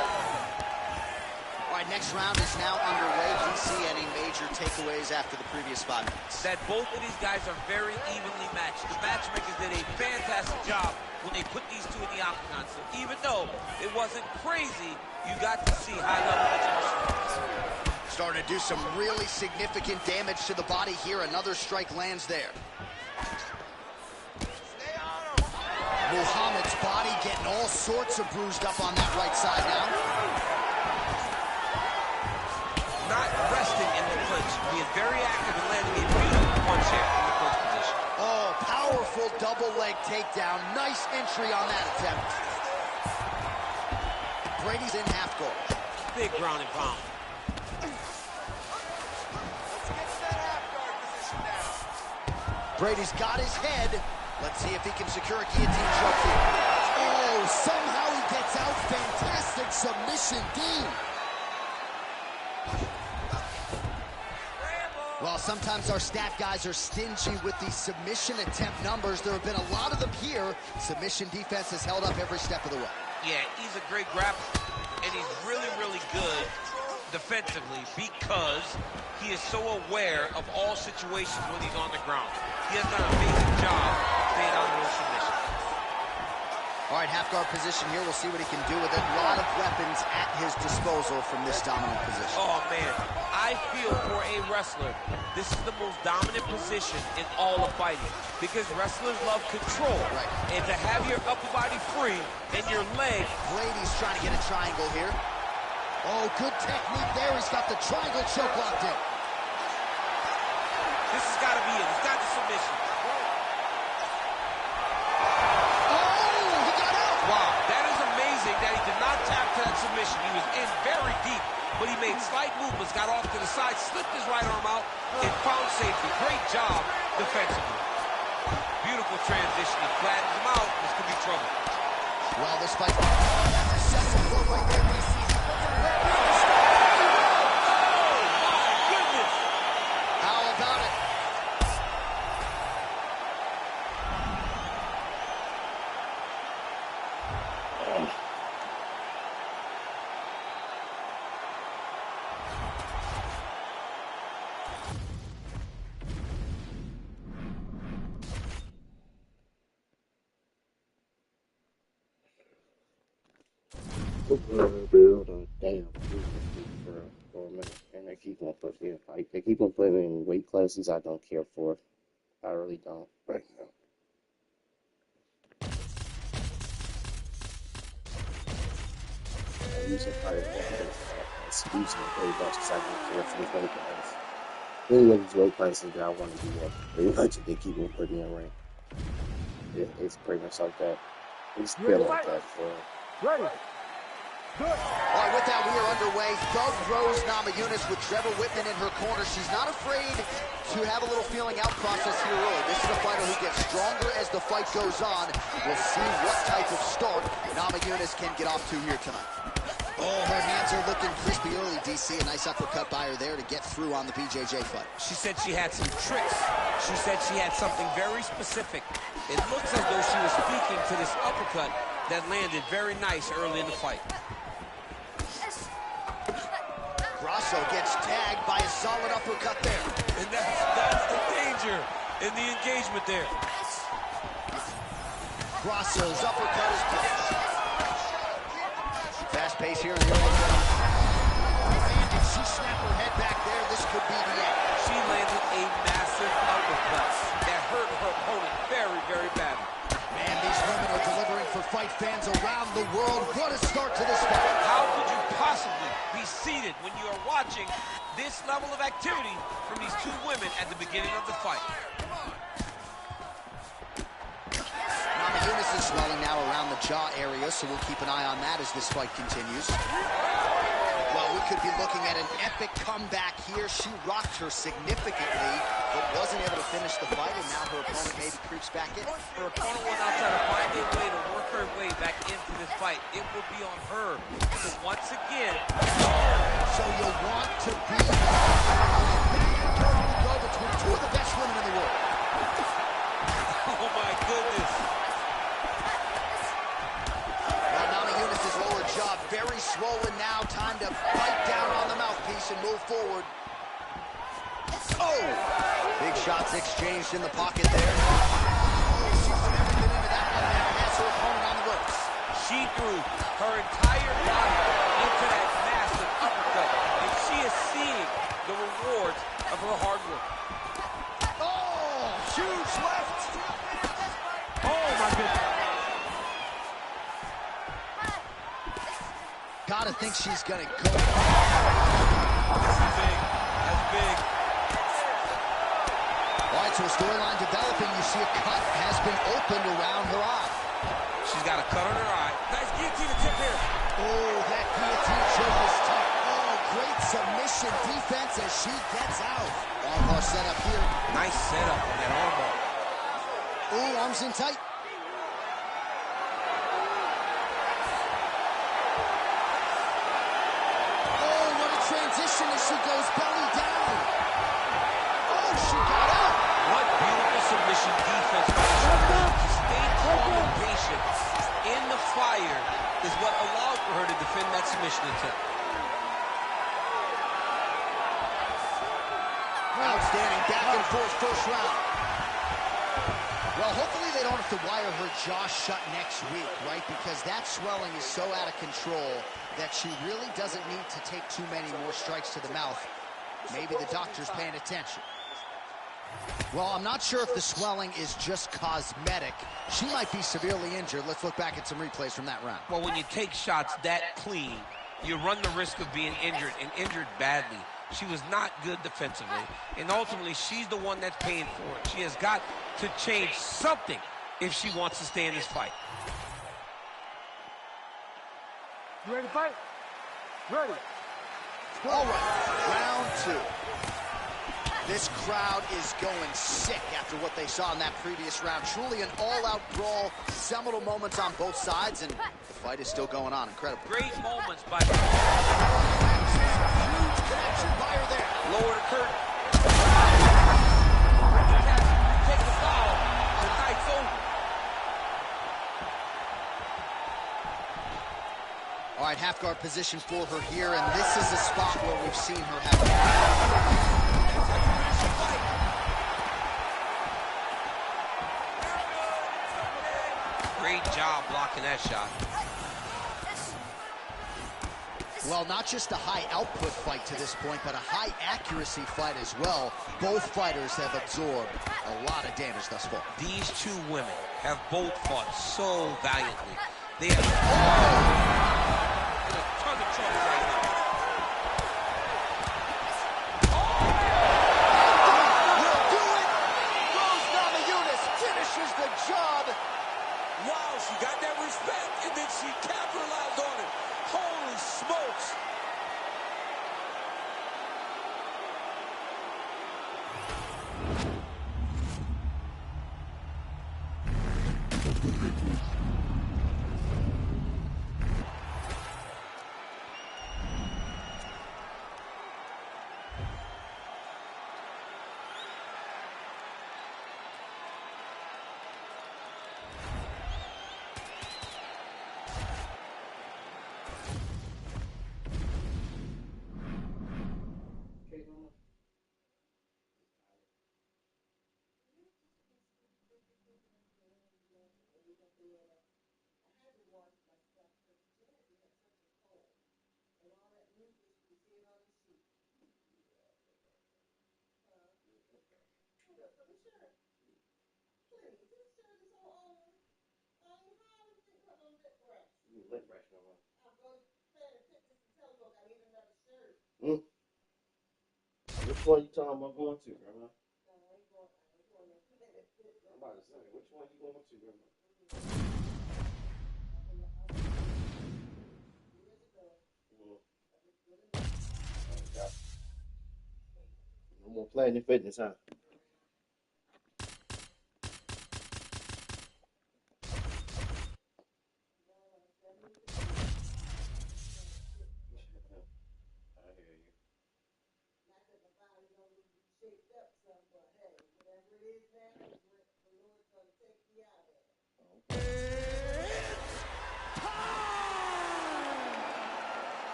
All right, next round is now underway. DC, any major major takeaways after the previous 5 minutes? That both of these guys are very evenly matched. The matchmakers did a fantastic job when they put these two in the octagon. So even though it wasn't crazy, you got to see high-level agility. Starting to do some really significant damage to the body here. Another strike lands there. Muhammad's body getting all sorts of bruised up on that right side now. Not resting in the clinch, being very active and landing a beautiful punch here in the clinch position. Oh, powerful double leg takedown. Nice entry on that attempt. Brady's in half guard. Big ground and pound. Brady's got his head. Let's see if he can secure a guillotine choke here. Oh, somehow he gets out. Fantastic submission, D. Well, sometimes our stat guys are stingy with these submission attempt numbers. There have been a lot of them here. Submission defense has held up every step of the way. Yeah, he's a great grappler, and he's really, really good defensively because he is so aware of all situations when he's on the ground. He has done an amazing job staying out of those submissions. All right, half guard position here. We'll see what he can do with it. A lot of weapons at his disposal from this dominant position. Oh, man. I feel for a wrestler, this is the most dominant position in all of fighting because wrestlers love control. Right. And to have your upper body free and your leg. Brady's trying to get a triangle here. Oh, good technique there. He's got the triangle choke locked in. This has got to be it. He's got the submission. Wow, that is amazing that he did not tap to that submission. He was in very deep, but he made slight movements, got off to the side, slipped his right arm out, and found safety. Great job defensively. Beautiful transition. He flattens him out. This could be trouble. Well, this fight... That's a second blow right there, DC. Oh, my goodness. How about it? Build a damn for a minute, and they keep on putting me in a fight. They keep on putting me in weight classes I don't care for. I really don't right now. I'm using fire excuse me very much because I don't care for these weight classes. Any of these weight classes that I want to be at, pretty much they keep on putting me in rank. It's pretty much like that. It's been like that for. Ready. All right, with that, we are underway. Thug Rose Namajunas with Trevor Whitman in her corner. She's not afraid to have a little feeling out process here early. This is a fighter who gets stronger as the fight goes on. We'll see what type of start Namajunas can get off to here tonight. Oh, her hands are looking crispy early, DC. A nice uppercut by her there to get through on the BJJ fight. She said she had some tricks. She said she had something very specific. It looks as though she was speaking to this uppercut that landed very nice early in the fight. Grasso gets tagged by a solid uppercut there. And that's the danger in the engagement there. Grasso's uppercut is punched. Fast pace here in the early round. Man, did she snap her head back there? This could be the end. She landed a massive uppercut that hurt her opponent very, very badly. Man, these women are delivering for fight fans around the world. What a start to this fight. How could you possibly be seated when you are watching this level of activity from these two women at the beginning of the fight? Namajunas is swelling now around the jaw area, so we'll keep an eye on that as this fight continues. Well, we could be looking at an epic comeback here. She rocked her significantly, but wasn't able to finish the fight, and now her opponent maybe creeps back in. Her opponent will now try to find a way to work her way back into this fight. It will be on her. So once again... So you want to be go between two of the best women in the world. Oh, my goodness. Well, Namajunas' lower jaw very swollen now. Time to bite down on the mouthpiece and move forward. Big shots exchanged in the pocket there. Oh, she's never been into that one there and has her opponent on the ropes. She threw her entire body into that massive uppercut, and she is seeing the rewards of her hard work. Oh, huge left. Oh, my goodness. Gotta think she's gonna go. This is big. That's big. All right, so a storyline developing. You see a cut has been opened around her eye. She's got a cut on her eye. Nice guillotine tip here. Oh, that guillotine choke is tough. Oh, great submission defense as she gets out. Armbar set up here. Nice setup on that armbar. Oh, arms in tight. Oh, what a transition as she goes belly down. Oh, she got out. What beautiful submission defense by the shoulder. She stayed calm and patient in the fire is what allowed for her to defend that submission attempt. Outstanding back and forth first round. Well, hopefully they don't have to wire her jaw shut next week, right? Because that swelling is so out of control that she really doesn't need to take too many more strikes to the mouth. Maybe the doctor's paying attention. Well, I'm not sure if the swelling is just cosmetic. She might be severely injured. Let's look back at some replays from that round. Well, when you take shots that clean, you run the risk of being injured, and injured badly. She was not good defensively, and ultimately she's the one that's paying for it. She has got to change something if she wants to stay in this fight. You ready to fight? Ready. All right, round two. This crowd is going sick after what they saw in that previous round. Truly an all-out brawl, seminal moments on both sides, and the fight is still going on. Incredible. Great moments by Huge connection by her there. lower the curtain. Take the foul. The night's over. All right, half guard position for her here, and this is a spot where we've seen her have. Great job blocking that shot. Well, not just a high output fight to this point, but a high accuracy fight as well. Both fighters have absorbed a lot of damage thus far. These two women have both fought so valiantly. They have in a ton of trouble right now. Will do it. Throws down the Eunice, finishes the job. Wow, she got that respect, and then she capitalized on it. Holy smokes. Which one you talking about going to, Grandma? I'm about to say, which one you going to, Grandma? No more Planet Fitness, huh?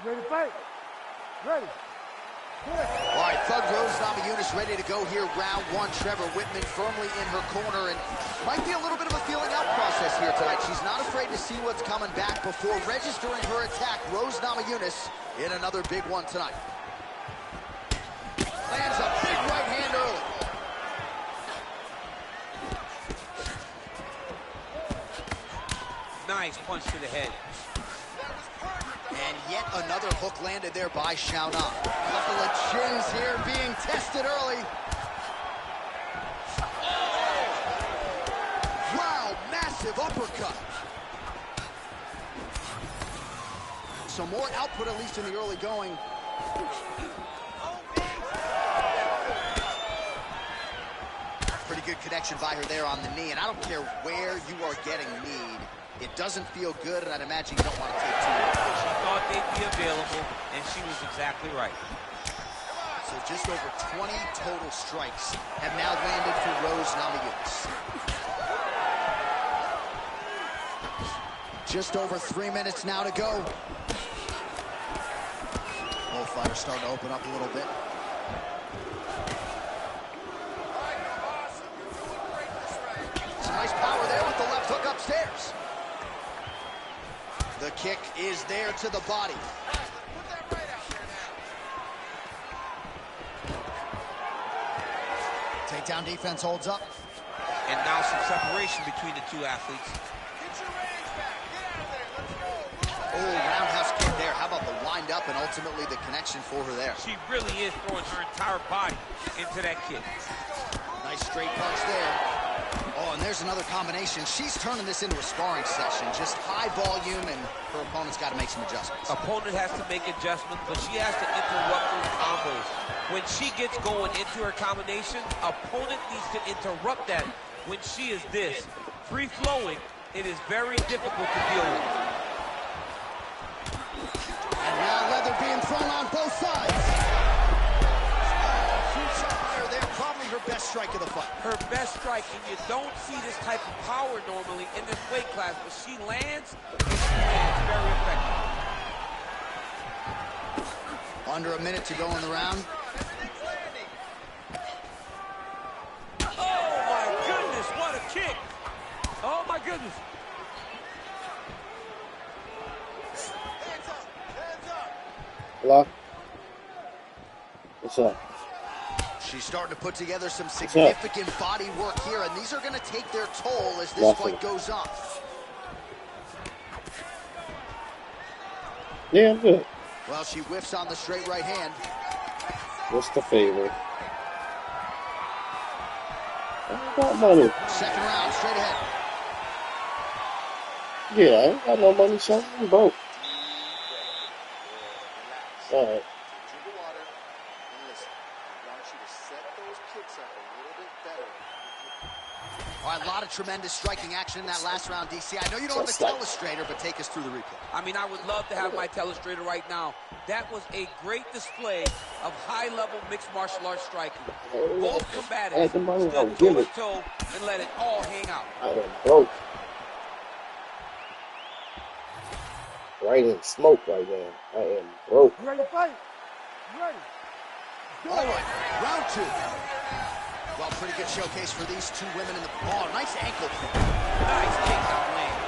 Ready to fight? Ready. All right, Thug Rose Namajunas ready to go here. Round one. Trevor Whitman firmly in her corner, and might be a little bit of a feeling out process here tonight. She's not afraid to see what's coming back before registering her attack. Rose Namajunas in another big one tonight. Lands a big right hand early. Nice punch to the head. And yet another hook landed there by Xiaonan. Couple of chins here being tested early. Wow, massive uppercut. So more output, at least in the early going. Pretty good connection by her there on the knee, and I don't care where you are getting kneed. It doesn't feel good, and I'd imagine you don't want to take too much. She thought they'd be available, and she was exactly right. So just over 20 total strikes have now landed for Rose Namajunas. Just over 3 minutes now to go. Both fighters starting to open up a little bit. Some nice power there with the left hook upstairs. The kick is there to the body. Takedown defense holds up. And now some separation between the two athletes. Oh, roundhouse kick there. How about the wind up and ultimately the connection for her there? She really is throwing her entire body into that kick. Nice straight punch there. Oh, and there's another combination. She's turning this into a sparring session. Just high volume, and her opponent's got to make some adjustments. Opponent has to make adjustments, but she has to interrupt those combos. When she gets going into her combination, opponent needs to interrupt that. When she is this free-flowing, it is very difficult to deal with. And now leather being thrown on both sides. Huge shot by her there. Probably her best strike of the fight. Her best strike, and you don't see this type of power normally in this weight class, but she lands, and she lands very effective. Under a minute to go in the round. Oh my goodness, what a kick! Oh my goodness. Hello? What's up? She's starting to put together some significant body work here, and these are going to take their toll as this fight goes on. Yeah, I'm good. Well, she whiffs on the straight right hand. What's the favor? I got money. Second round, straight ahead. Yeah, I ain't got no money, son. I'm broke. All right. All right, a lot of tremendous striking action in that last round, DC. I know you don't have a telestrator, but take us through the replay. I mean, I would love to have my telestrator right now. That was a great display of high-level mixed martial arts striking. Both combatants stood toe-to-toe and let it all hang out. I am broke. Right in smoke right now. I am broke. You ready to fight? You ready? All right, round two. Well, pretty good showcase for these two women in the ball. Nice ankle kick. Nice takedown land.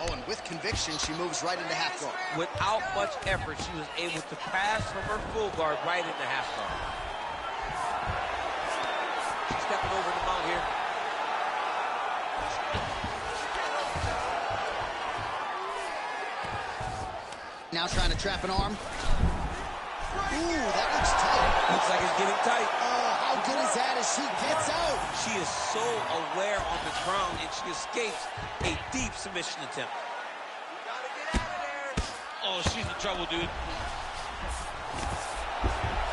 Oh, and with conviction, she moves right into half guard. Without much effort, she was able to pass from her full guard right into half guard. She's stepping over the mount here. Now trying to trap an arm. Ooh, that looks tight. Looks like it's getting tight. Oh, how good is that as she gets out? She is so aware on the ground, and she escapes a deep submission attempt. You gotta get out of there. Oh, she's in trouble, dude.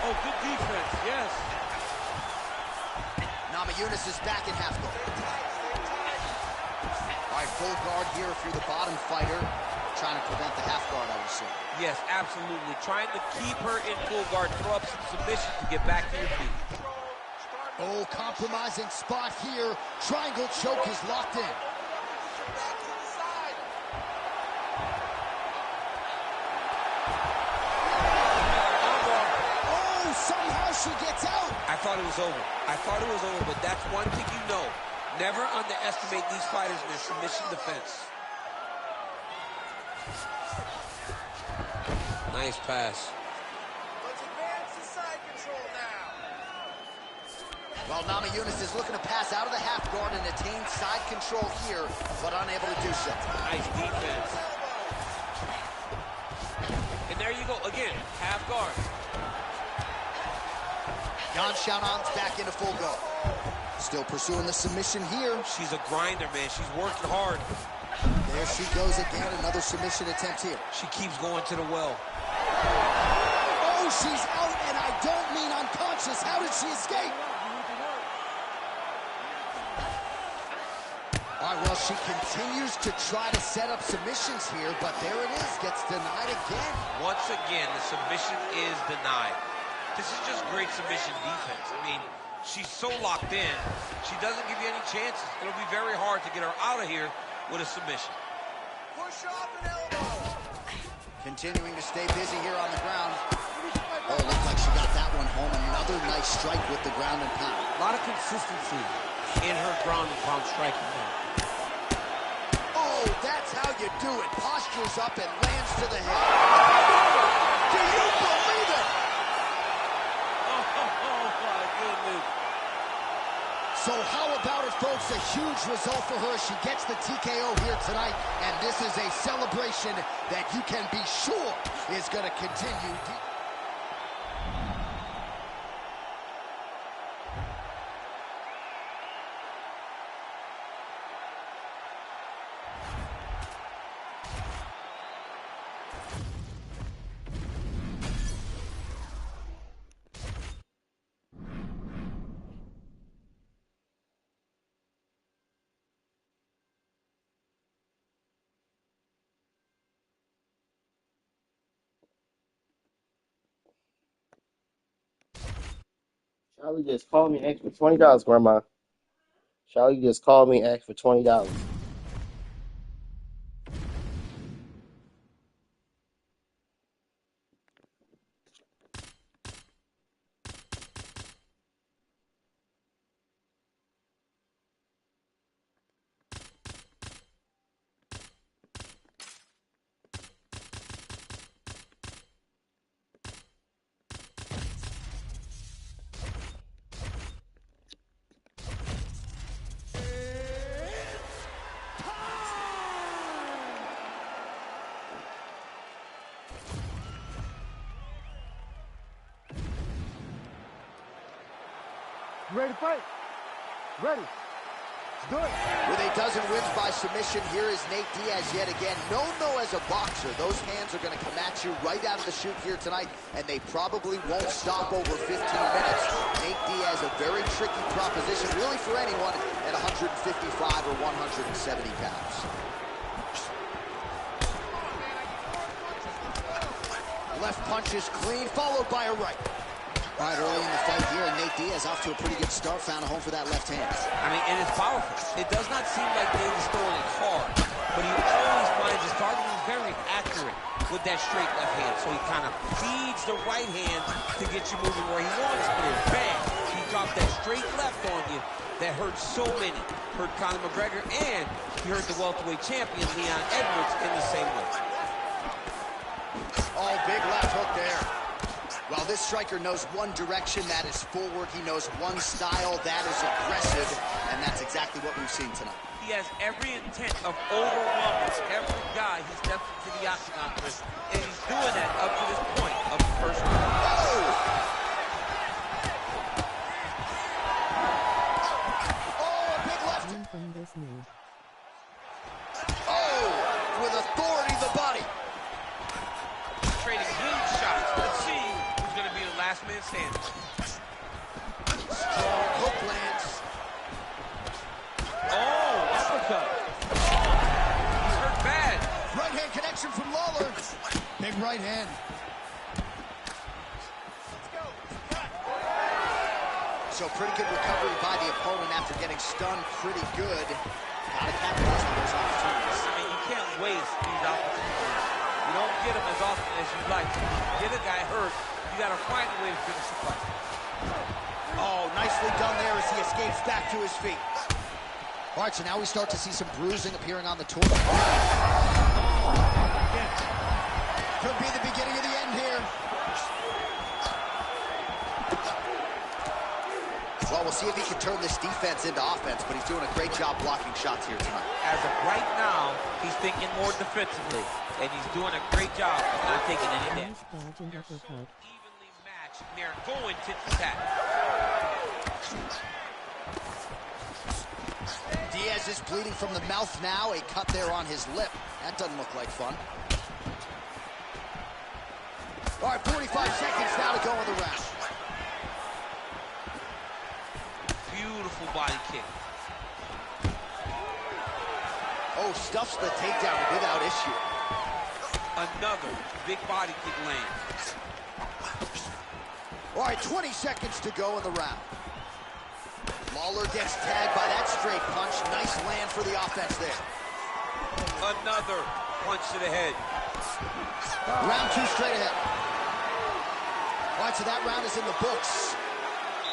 Oh, good defense, yes. Namajunas is back in half guard. All right, full guard here if you're the bottom fighter. Trying to prevent the half guard, I would assume. Yes, absolutely. Trying to keep her in full guard, throw up some submission to get back to your feet. Oh, compromising spot here. Triangle choke is locked in. Oh, somehow she gets out. I thought it was over. I thought it was over, but that's one thing you know. Never underestimate these fighters in their submission defense. Nice pass. Let's advance to side control now. Well, Namajunas is looking to pass out of the half guard and attain side control here, but unable to do so. Nice defense. And there you go, again, half guard. Yan Xiaonan's back into full go. Still pursuing the submission here. She's a grinder, man. She's working hard. There she goes again, another submission attempt here. She keeps going to the well. Oh, she's out, and I don't mean unconscious. How did she escape? All right, well, she continues to try to set up submissions here, but there it is, gets denied again. Once again, the submission is denied. This is just great submission defense. I mean, she's so locked in, she doesn't give you any chances. It'll be very hard to get her out of here with a submission. Push off an elbow. Continuing to stay busy here on the ground. Oh, looked like she got that one home. Another nice strike with the ground and pound. A lot of consistency in her ground and pound striking now. Oh, that's how you do it. Postures up and lands to the head. Do you believe it? Oh, my goodness. So how about it, folks? A huge result for her. She gets the TKO here tonight, and this is a celebration that you can be sure is going to continue. Charlie just called me and asked for $20, Grandma. Charlie just called me and asked for $20. You ready to fight? Ready. Let's do it. With a dozen wins by submission, here is Nate Diaz yet again. Known, though, as a boxer. Those hands are going to come at you right out of the chute here tonight, and they probably won't stop over 15 minutes. Nate Diaz, a very tricky proposition, really, for anyone at 155 or 170 pounds. Left punch is clean, followed by a right. All right, early in the fight here, and Nate Diaz off to a pretty good start, found a home for that left hand. I mean, and it's powerful. It does not seem like Nate is throwing it hard, but he always finds his target. He's very accurate with that straight left hand, so he kind of feeds the right hand to get you moving where he wants, but it's bang. He dropped that straight left on you that hurt so many. Hurt Conor McGregor, and he hurt the welterweight champion, Leon Edwards, in the same way. Oh, big left hook there. Well, this striker knows one direction, that is forward. He knows one style, that is aggressive, and that's exactly what we've seen tonight. He has every intent of overwhelming every guy he steps into the octagon with, and he's doing that up to this point of the first round. Oh, a big left. Oh, with authority the body. Trading huge shots. Let's see who's going to be the last man standing. Strong hook lands. Oh, uppercut. He's hurt bad. Right hand connection from Lawler. Big right hand. So pretty good recovery by the opponent after getting stunned pretty good. Gotta capitalize on those opportunities. I mean, you can't waste these opportunities. You don't get them as often as you'd like. Get a guy hurt, you gotta find a way to finish the fight. Oh, nicely done there as he escapes back to his feet. All right, so now we start to see some bruising appearing on the torso. Could be the beginning of the end here. Well, we'll see if he can turn this defense into offense, but he's doing a great job blocking shots here tonight. As of right now, he's thinking more defensively, and he's doing a great job of not taking any damage. They're so evenly matched, and they're going tit for tat. Diaz is bleeding from the mouth now, a cut there on his lip. That doesn't look like fun. All right, 45 seconds now to go in the round. Beautiful body kick. Oh, stuffs the takedown without issue. Another big body kick lands. All right, 20 seconds to go in the round. Lawler gets tagged by that straight punch. Nice land for the offense there. Another punch to the head. Round 2 straight ahead. All right, so that round is in the books.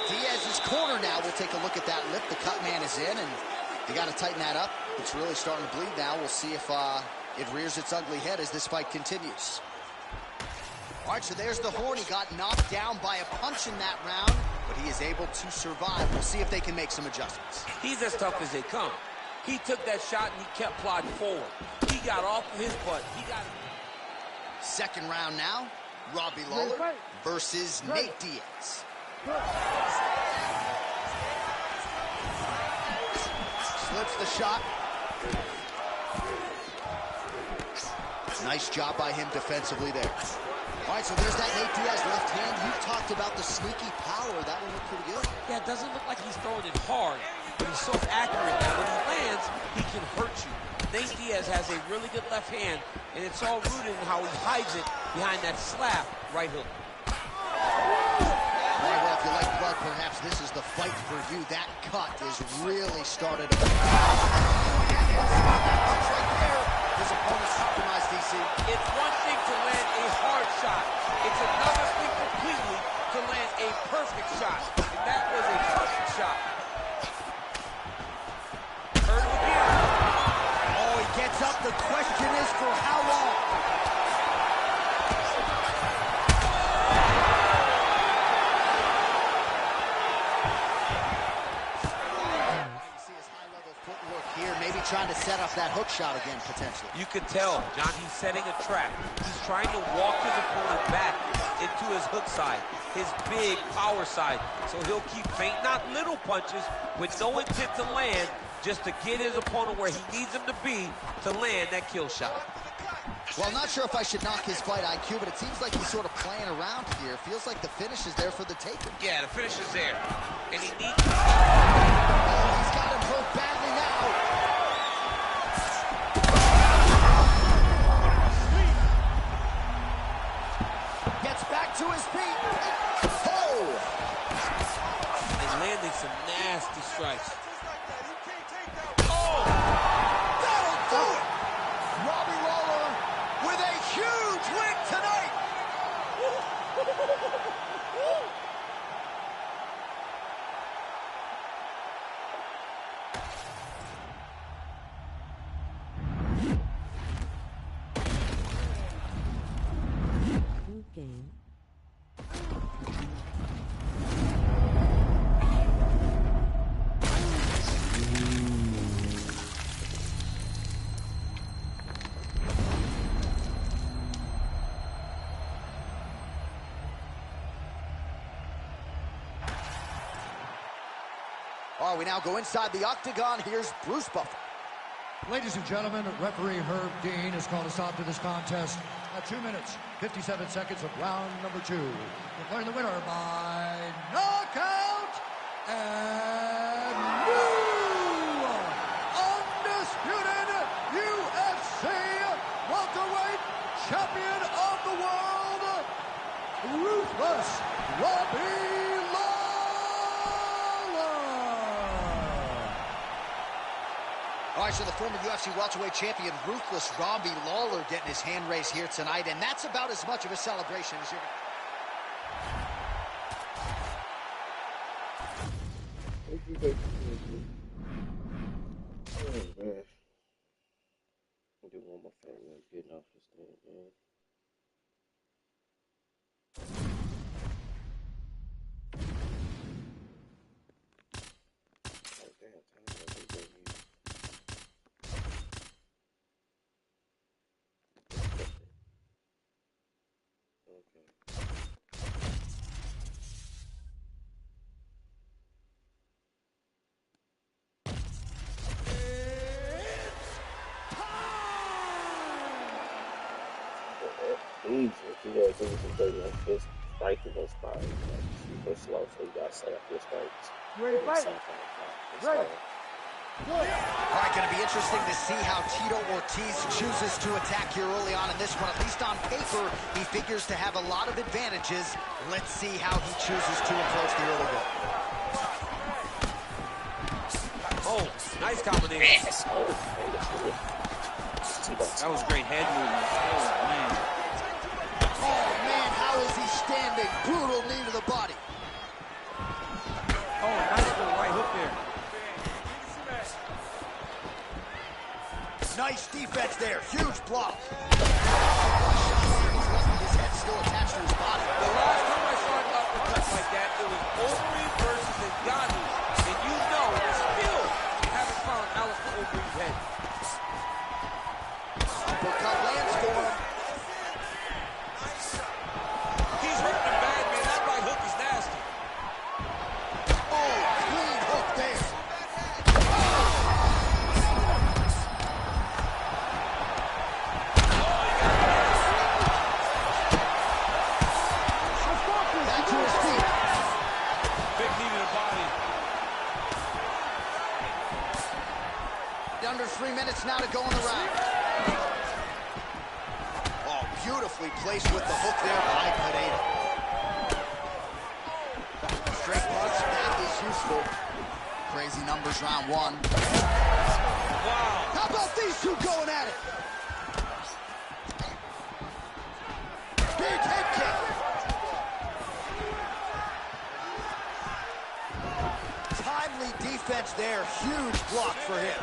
Diaz's corner now. We'll take a look at that lip. The cut man is in, and you got to tighten that up. It's really starting to bleed now. We'll see if it rears its ugly head as this fight continues. All right, so there's the horn. He got knocked down by a punch in that round, but he is able to survive. We'll see if they can make some adjustments. He's as tough as they come. He took that shot and he kept plodding forward. He got off of his butt. He got it. Second round now. Robbie Lawler versus Nate Diaz. Slips the shot. Nice job by him defensively there. All right, so there's that Nate Diaz left hand. You talked about the sneaky power. That one looked pretty good. Yeah, it doesn't look like he's throwing it hard, but he's so accurate that when he lands, he can hurt you. Nate Diaz has a really good left hand, and it's all rooted in how he hides it behind that slap right hook. All right, well, if you like blood, perhaps this is the fight for you. That cut is really started. Right there. His opponent's compromised, DC. It's one thing to land a hard shot. It's another thing completely to land a perfect shot. And that was a perfect shot. Heard it again. Oh, he gets up. The question is for how long? Trying to set up that hook shot again, potentially. You can tell, John, he's setting a trap. He's trying to walk his opponent back into his hook side, his big power side. So he'll keep feint, not little punches, with no intent to land, just to get his opponent where he needs him to be to land that kill shot. Well, I'm not sure if I should knock his fight IQ, but it seems like he's sort of playing around here. Feels like the finish is there for the taking. Yeah, the finish is there. And he needs... Oh, he's got him hurt badly now. To his feet. Oh! And landing some nasty strikes. Oh! That'll do it! Robbie Lawler with a huge win tonight! Game. All right, we now go inside the octagon. Here's Bruce Buffer. Ladies and gentlemen, referee Herb Dean has called a stop to this contest at 2 minutes, 57 seconds of round number 2. Declaring the winner by knockout and new undisputed UFC welterweight champion of the world, Ruthless Robbie Lawler! All right, so the former UFC welterweight champion, Ruthless Robbie Lawler, getting his hand raised here tonight, and that's about as much of a celebration as you're going to... Oh, man. I do want my family getting off this thing, man. Oh, damn, time to bring you. Okay. Easy. He had to do some great ones. His striking was fire. Like, super slow, so you gotta set up your strikes. Ready to fight? Ready. All right, going to be interesting to see how Tito Ortiz chooses to attack here early on in this one. At least on paper, he figures to have a lot of advantages. Let's see how he chooses to approach the early goal. Oh, nice combination. Yes. That was great head movement. Oh, man. Oh, man, how is he standing? Brutal knee to the body. Oh, nice little right hook there. Nice defense there. Huge block. His head still attached to his body. The last time I saw an uppercut like that, it was Overeem versus Ngannou. And you know, still haven't found Alistair Overeem's head. Uppercut lands for him. He's hurting him bad, man. That right hook is nasty. Oh, clean hook there. Back to his feet. Big knee to the body. Under 3 minutes now to go in the round. Oh, beautifully placed with the hook there by Pineda. Straight punch, that is useful. Crazy numbers round one. Wow. How about these two going at it? Big head kick. Timely defense there. Huge block for him.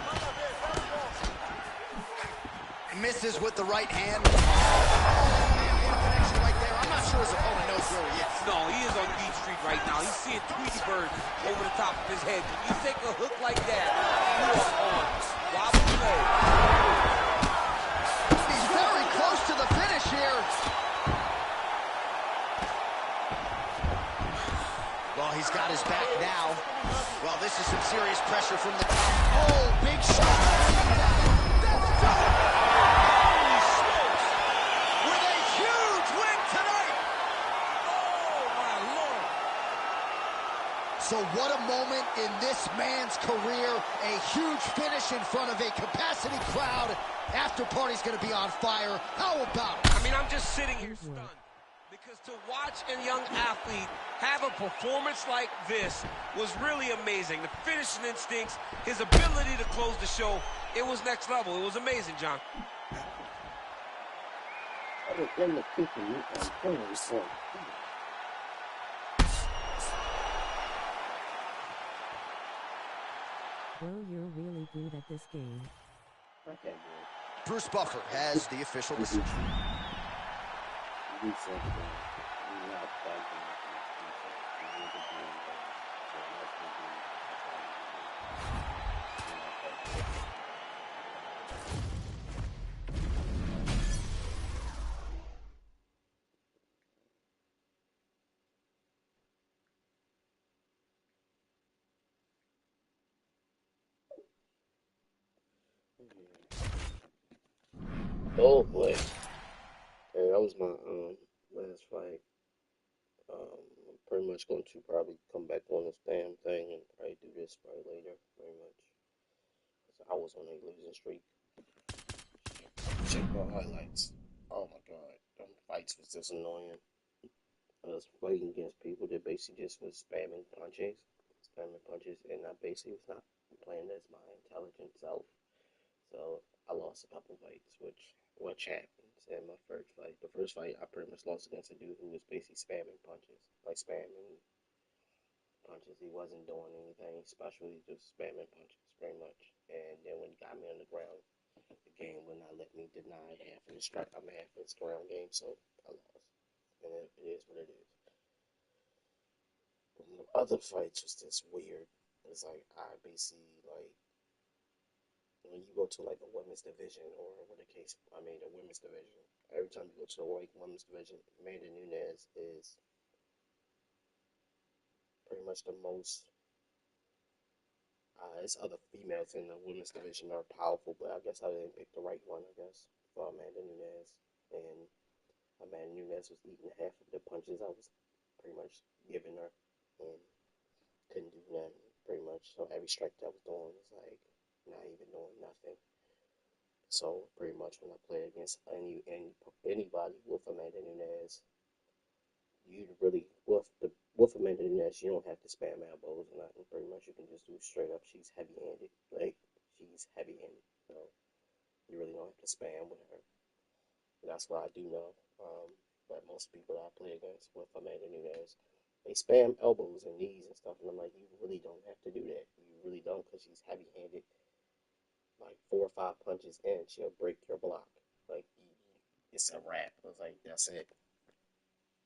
Misses with the right hand. Oh, man, connection right there. I'm not sure his opponent knows where he is. No, he is on Beat Street right now. He's seeing Tweety Bird over the top of his head. When you take a hook like that, you are on wobbly leg. He's very close to the finish here. Well, he's got his back now. Well, this is some serious pressure from the top. Oh, big shot. That's done. So what a moment in this man's career. A huge finish in front of a capacity crowd. After party's going to be on fire. How about it? I mean, I'm just sitting here stunned. Because to watch a young athlete have a performance like this was really amazing. The finishing instincts, his ability to close the show, it was next level. It was amazing, John. Well, you're really good at this game. Okay, Bruce Buffer has the official decision. Oh boy. Hey, that was my last fight. I'm pretty much going to probably come back on this damn thing and probably do this probably later, very much. Cause I was on a losing streak. Check my highlights. Oh my god, them fights was just annoying. I was fighting against people that basically just was spamming punches, and I basically was not playing as my intelligent self. So I lost a couple fights, which happens in my first fight. The first fight I pretty much lost against a dude who was basically spamming punches, like spamming punches. He wasn't doing anything special. He just spamming punches, pretty much. And then when he got me on the ground, the game would not let me deny half of the strike. I'm half of his ground game, so I lost. And it is what it is. But the other fights was just weird. It's like I basically like when you go to like a women's division or what the case, the women's division. Every time you go to the women's division, Amanda Nunes is pretty much the most. There's other females in the women's division that are powerful, but I guess I didn't pick the right one. I guess for Amanda Nunes, and Amanda Nunes was eating half of the punches I was pretty much giving her, and couldn't do nothing pretty much. So every strike that I was doing was like not even doing nothing. So pretty much when I play against anybody with Amanda Nunes, you really with Amanda Nunes, you don't have to spam elbows or nothing. Pretty much you can just do straight up. She's heavy-handed, like she's heavy-handed. So you really don't have to spam with her. That's what I do know. But most people that I play against with Amanda Nunes, they spam elbows and knees and stuff, and I'm like, you really don't have to do that. You really don't, because she's heavy-handed. Like 4 or 5 punches in, she'll break your block. Like it's a wrap. It's like that's it.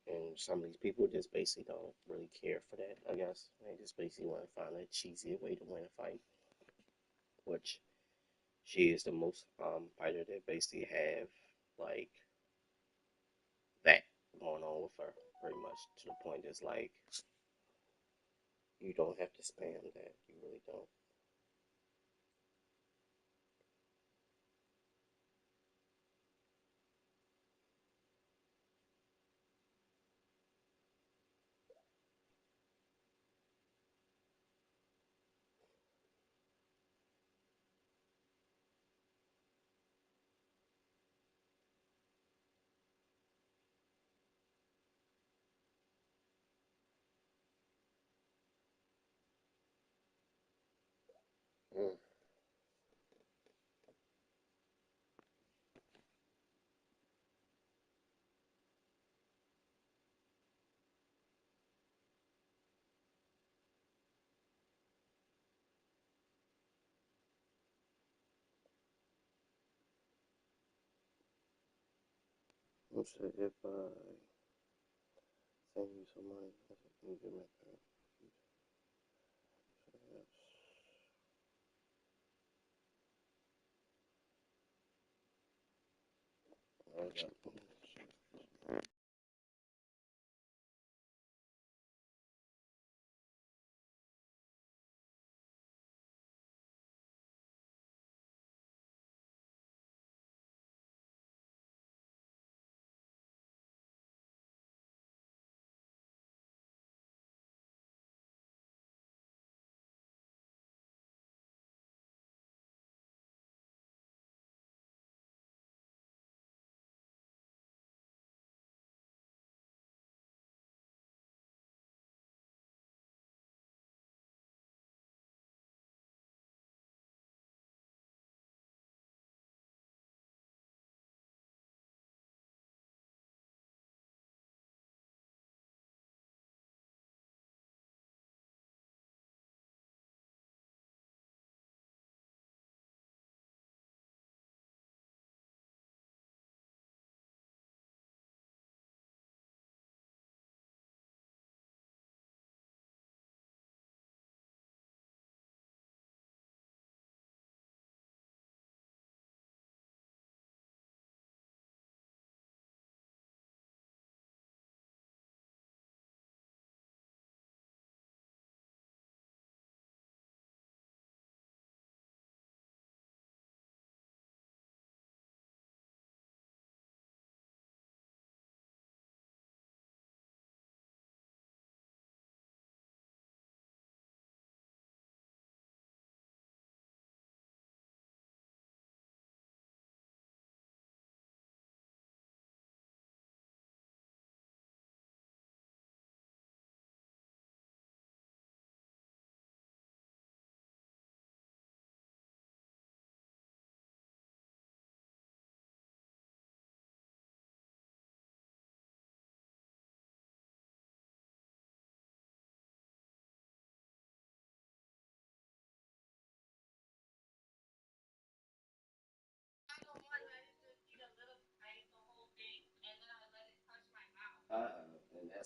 And some of these people just basically don't really care for that. I guess they just basically want to find a cheesy way to win a fight, which she is the most fighter that basically have like that going on with her, pretty much to the point that's like you don't have to spam that. You really don't. Mm. Let's say if I send you some money, you can make that. Yes.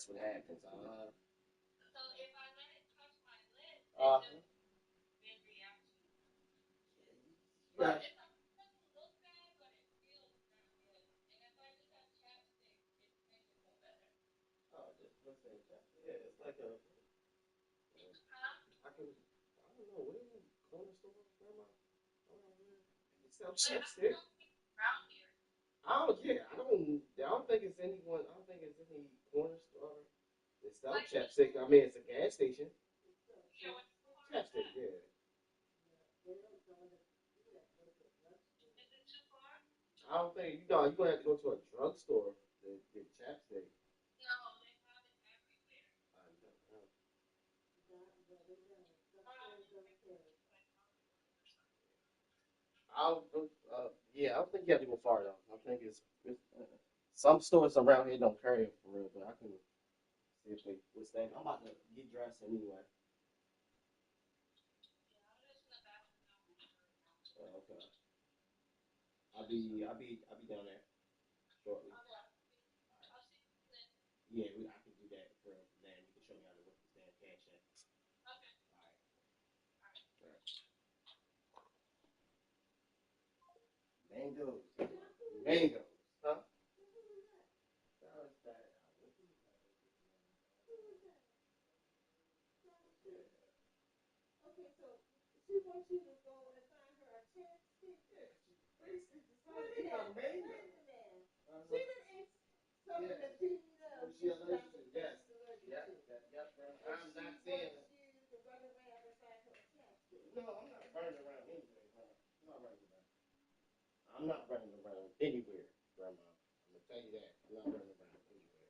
that's what happens. So if I let it touch my lips, it Uh, just in reaction. yeah. But it doesn't look bad, but it feels not good. And if I just have chapstick, it makes it feel better. Oh, just listen. Yeah, it's like a. Huh? I don't know, what is it? Corner store, grandma? Around here? It sells chapstick. Around here. I don't think it's anyone. I don't think it's any corner store. It sells chapstick. I mean, it's a gas station. Yeah, what's the Chapstick, yeah. Is it too far? I don't think you're gonna have to go to a drugstore to get chapstick. No, they have it everywhere. I know. Yeah, I don't think you have to go far though. I think it's some stores around here don't carry it for real, but I can see if they withstand. I'm about to get dressed anyway. Okay. I'll be down there shortly. Yeah, I can do that for then. You can show me how to work this damn cash app. Okay. All right. Mangoes. Mangoes. Huh? Okay, so she wants you to go and find her a chapstick. Yeah, basically Wait decided to eat a mango. a minute. She didn't eat something that you know She allergic to. Yes. she's allergic Yep. to. Yep. And I'm she not saying. wants you to run around and find her a chapstick. No, I'm not running around anywhere, huh? I'm not running around. I'm not running around anywhere, Grandma. I'm gonna tell you that. I'm not running around anywhere.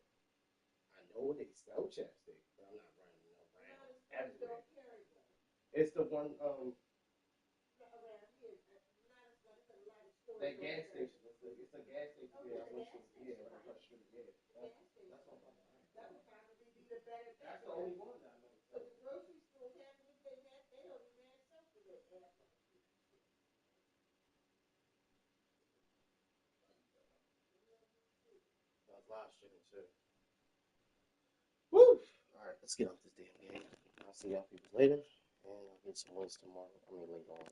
I know they sell chapstick, but I'm not running around everywhere. It's the one Around here, not as much. There's a lot of stores. that gas station. It's a gas station. Oh, Yeah, I it's a went gas to. station. Yeah, right across the street. Yeah, Gas station. that's what I'm talking That about. would probably be the better bet. That's the only one that I know. But the grocery stores have it. They don't even have soap for their ass. That's live streaming too. Woo! All right, let's get off this damn game. I'll see y'all people later, and I'll get some wins tomorrow. I mean later on.